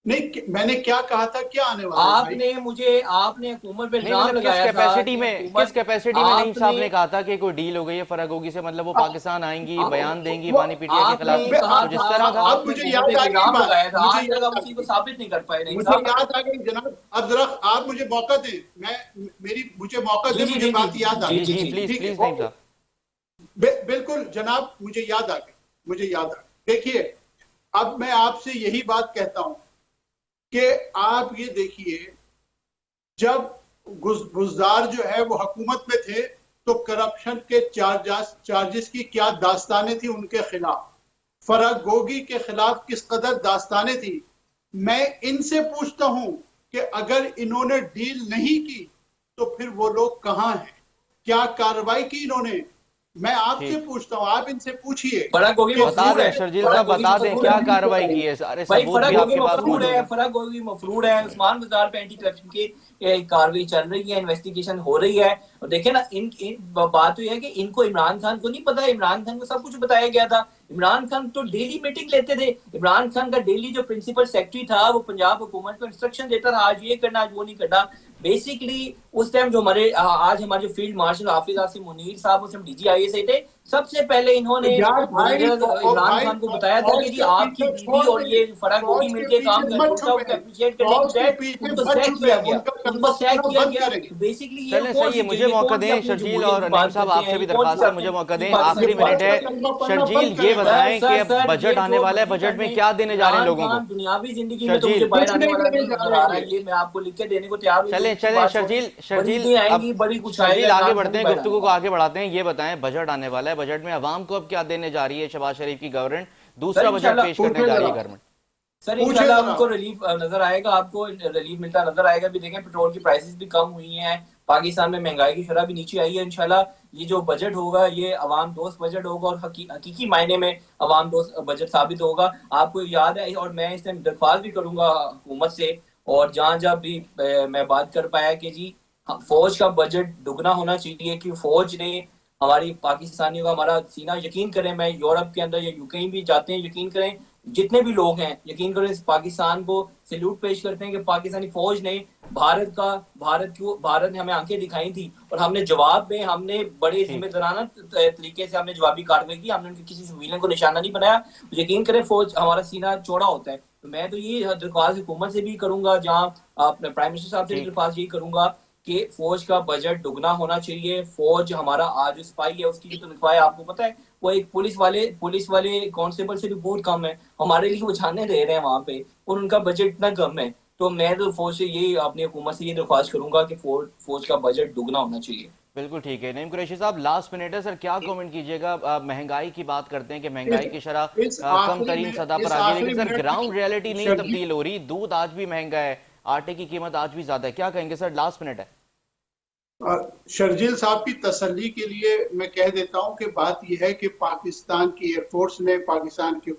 नहीं, मैंने क्या कहा था, क्या आने वाला आपने हुकूमत पे इल्जाम लगाया था। किस कैपेसिटी में नईम साहब ने कहा था कि कोई डील हो गई है फराग गोगी से, मतलब वो पाकिस्तान आएंगी, बयान देंगी पानी पीटीआई के खिलाफ, जिस तरह था। अब मुझे याद आ गई, मुझे को साबित नहीं कर पाए। मुझे याद आ गई जनाब। अब जरा आप मुझे मौका दें, मुझे मौका दें, मुझे बात याद आ गई। प्लीज। बिल्कुल जनाब, मुझे याद आ गई। देखिए, अब मैं आपसे यही बात कहता हूं कि आप ये देखिए, जब गुज़दार जो है वो हुकूमत में थे तो करप्शन के चार्जेस की क्या दास्तानें थी उनके खिलाफ, फराग गोगी के खिलाफ किस कदर दास्तानें थी। मैं इनसे पूछता हूं कि अगर इन्होंने डील नहीं की तो फिर वो लोग कहां हैं, क्या कार्रवाई की इन्होंने। मैं आपसे पूछता हूँ, आप इनसे पूछिए। बता दें शर्जील साहब, बता दें क्या कार्रवाई की है, सारे सबूत भी आपके पास मौजूद है। फराग गोगी मफरूर है, उस्मान बाजार पे एंटी करप्शन की कार्रवाई चल रही है, इन्वेस्टिगेशन हो रही है। और देखे ना, बात तो यह है कि इनको इमरान खान को नहीं पता है, इमरान खान को सब कुछ बताया गया था। इमरान खान तो डेली मीटिंग लेते थे। इमरान खान का डेली जो प्रिंसिपल सेक्रेटरी था वो पंजाब हुकूमत को इंस्ट्रक्शन देता था, आज ये करना, आज वो नहीं करना। बेसिकली उस टाइम जो हमारे जो फील्ड मार्शल हाफिज आसिम मुनीर साहब, उस टाइम DGIA थे, सबसे पहले इन्होंने इमरान खान को बताया था कि जी आपकी बीवी और ये फराग गोगी मिलकर काम कर रहे हैं, अप्रिशिएट करने के बाद उनको सैक किया गया। बेसिकली चलें सही है, मुझे मौका दें शर्जील और नईम साहब, आपसे भी दरख्वास्त है, मुझे मौका दें, आखिरी मिनट है। शर्जील ये बताएं कि बजट आने वाला है, बजट में क्या देने जा रहे हैं लोगों को। दुनियावी जिंदगी में तो मुझे बाहर आने वाला नहीं नजर आ रहा है, ये मैं आपको लिख के देने को तैयार हूं। चलें शर्जील आगे बढ़ते हैं, गुफ्तगू को आगे बढ़ाते हैं। ये बताएं, बजट आने वाला है, बजट में अवाम को अब क्या देने जा रही है शहबाज शरीफ की गवर्नमेंट, दूसरा बजट पेश करने जा रही है गवर्नमेंट। سر پوچھیں انشاءاللہ ذرا۔ ہم کو ریلیف نظر آئے گا، آپ کو ریلیف ملتا نظر آئے گا. بھی دیکھیں پیٹرول کی پرائسز بھی کم ہوئی ہیں، پاکستان میں مہنگائی کی شرح بھی نیچے آئی ہے. انشاءاللہ یہ جو بجٹ ہوگا یہ عوام دوست بجٹ ہوگا، اور حقیقی معنی میں عوام دوست بجٹ ثابت ہوگا. آپ کو یاد ہے، اور میں اس میں درخواست بھی کروں گا حکومت سے، اور جہاں جہاں بھی میں بات کر پایا کہ جی فوج کا بجٹ دگنا ہونا چاہیے، کہ فوج نے ہماری پاکستانیوں کا ہمارا سینہ، یقین کریں میں یورپ کے اندر یا کہیں بھی جاتے ہیں، یقین کریں جتنے بھی لوگ ہیں یقین کریں پاکستان کو سیلوٹ پیش کرتے ہیں کہ پاکستانی فوج نے بھارت نے ہمیں آنکھیں دکھائی تھی، اور ہم نے جواب میں ہم نے بڑے ذمہ دارانہ طریقے سے ہم نے جوابی کارروائی کی، ہم نے کسی سویلن کو نشانہ نہیں بنایا. یقین کریں فوج ہمارا سینہ چوڑا ہوتا ہے. تو میں تو یہ درخواست حکومت سے بھی کروں گا، جہاں اپنے پرائم منسٹر صاحب سے بھی درخواست یہی کروں گا کہ فوج کا بجٹ دگنا ہونا چاہیے. فوج ہمارا آج سپاہی ہے، اس کی جو تنخواہ ہے آپ کو پتہ ہے وہ ایک پولیس والے کانسٹیبل سے بھی بہت کم ہے. ہمارے لیے وہ جانے دے رہے ہیں وہاں پہ، اور ان کا بجٹ اتنا کم ہے. تو میں تو فوج سے یہی اپنی حکومت سے یہ درخواست کروں گا کہ فوج کا بجٹ دگنا ہونا چاہیے. بالکل ٹھیک ہے. نعیم قریشی صاحب لاسٹ منٹ ہے سر، کیا کومنٹ کیجئے گا؟ مہنگائی کی بات کرتے ہیں کہ مہنگائی کی شرح کم ترین سطح پر آ گئی، لیکن سر گراؤنڈ ریالٹی نہیں تبدیل ہو رہی. دودھ آج بھی مہنگا ہے، آٹے کی قیمت آج بھی زیادہ ہے. کیا کہیں گے سر؟ لاسٹ منٹ ہے. شرجیل صاحب کی تسلی کے لیے میں کہہ دیتا ہوں کہ بات یہ ہے کہ پاکستان کی ایئر فورس نے، پاکستان کی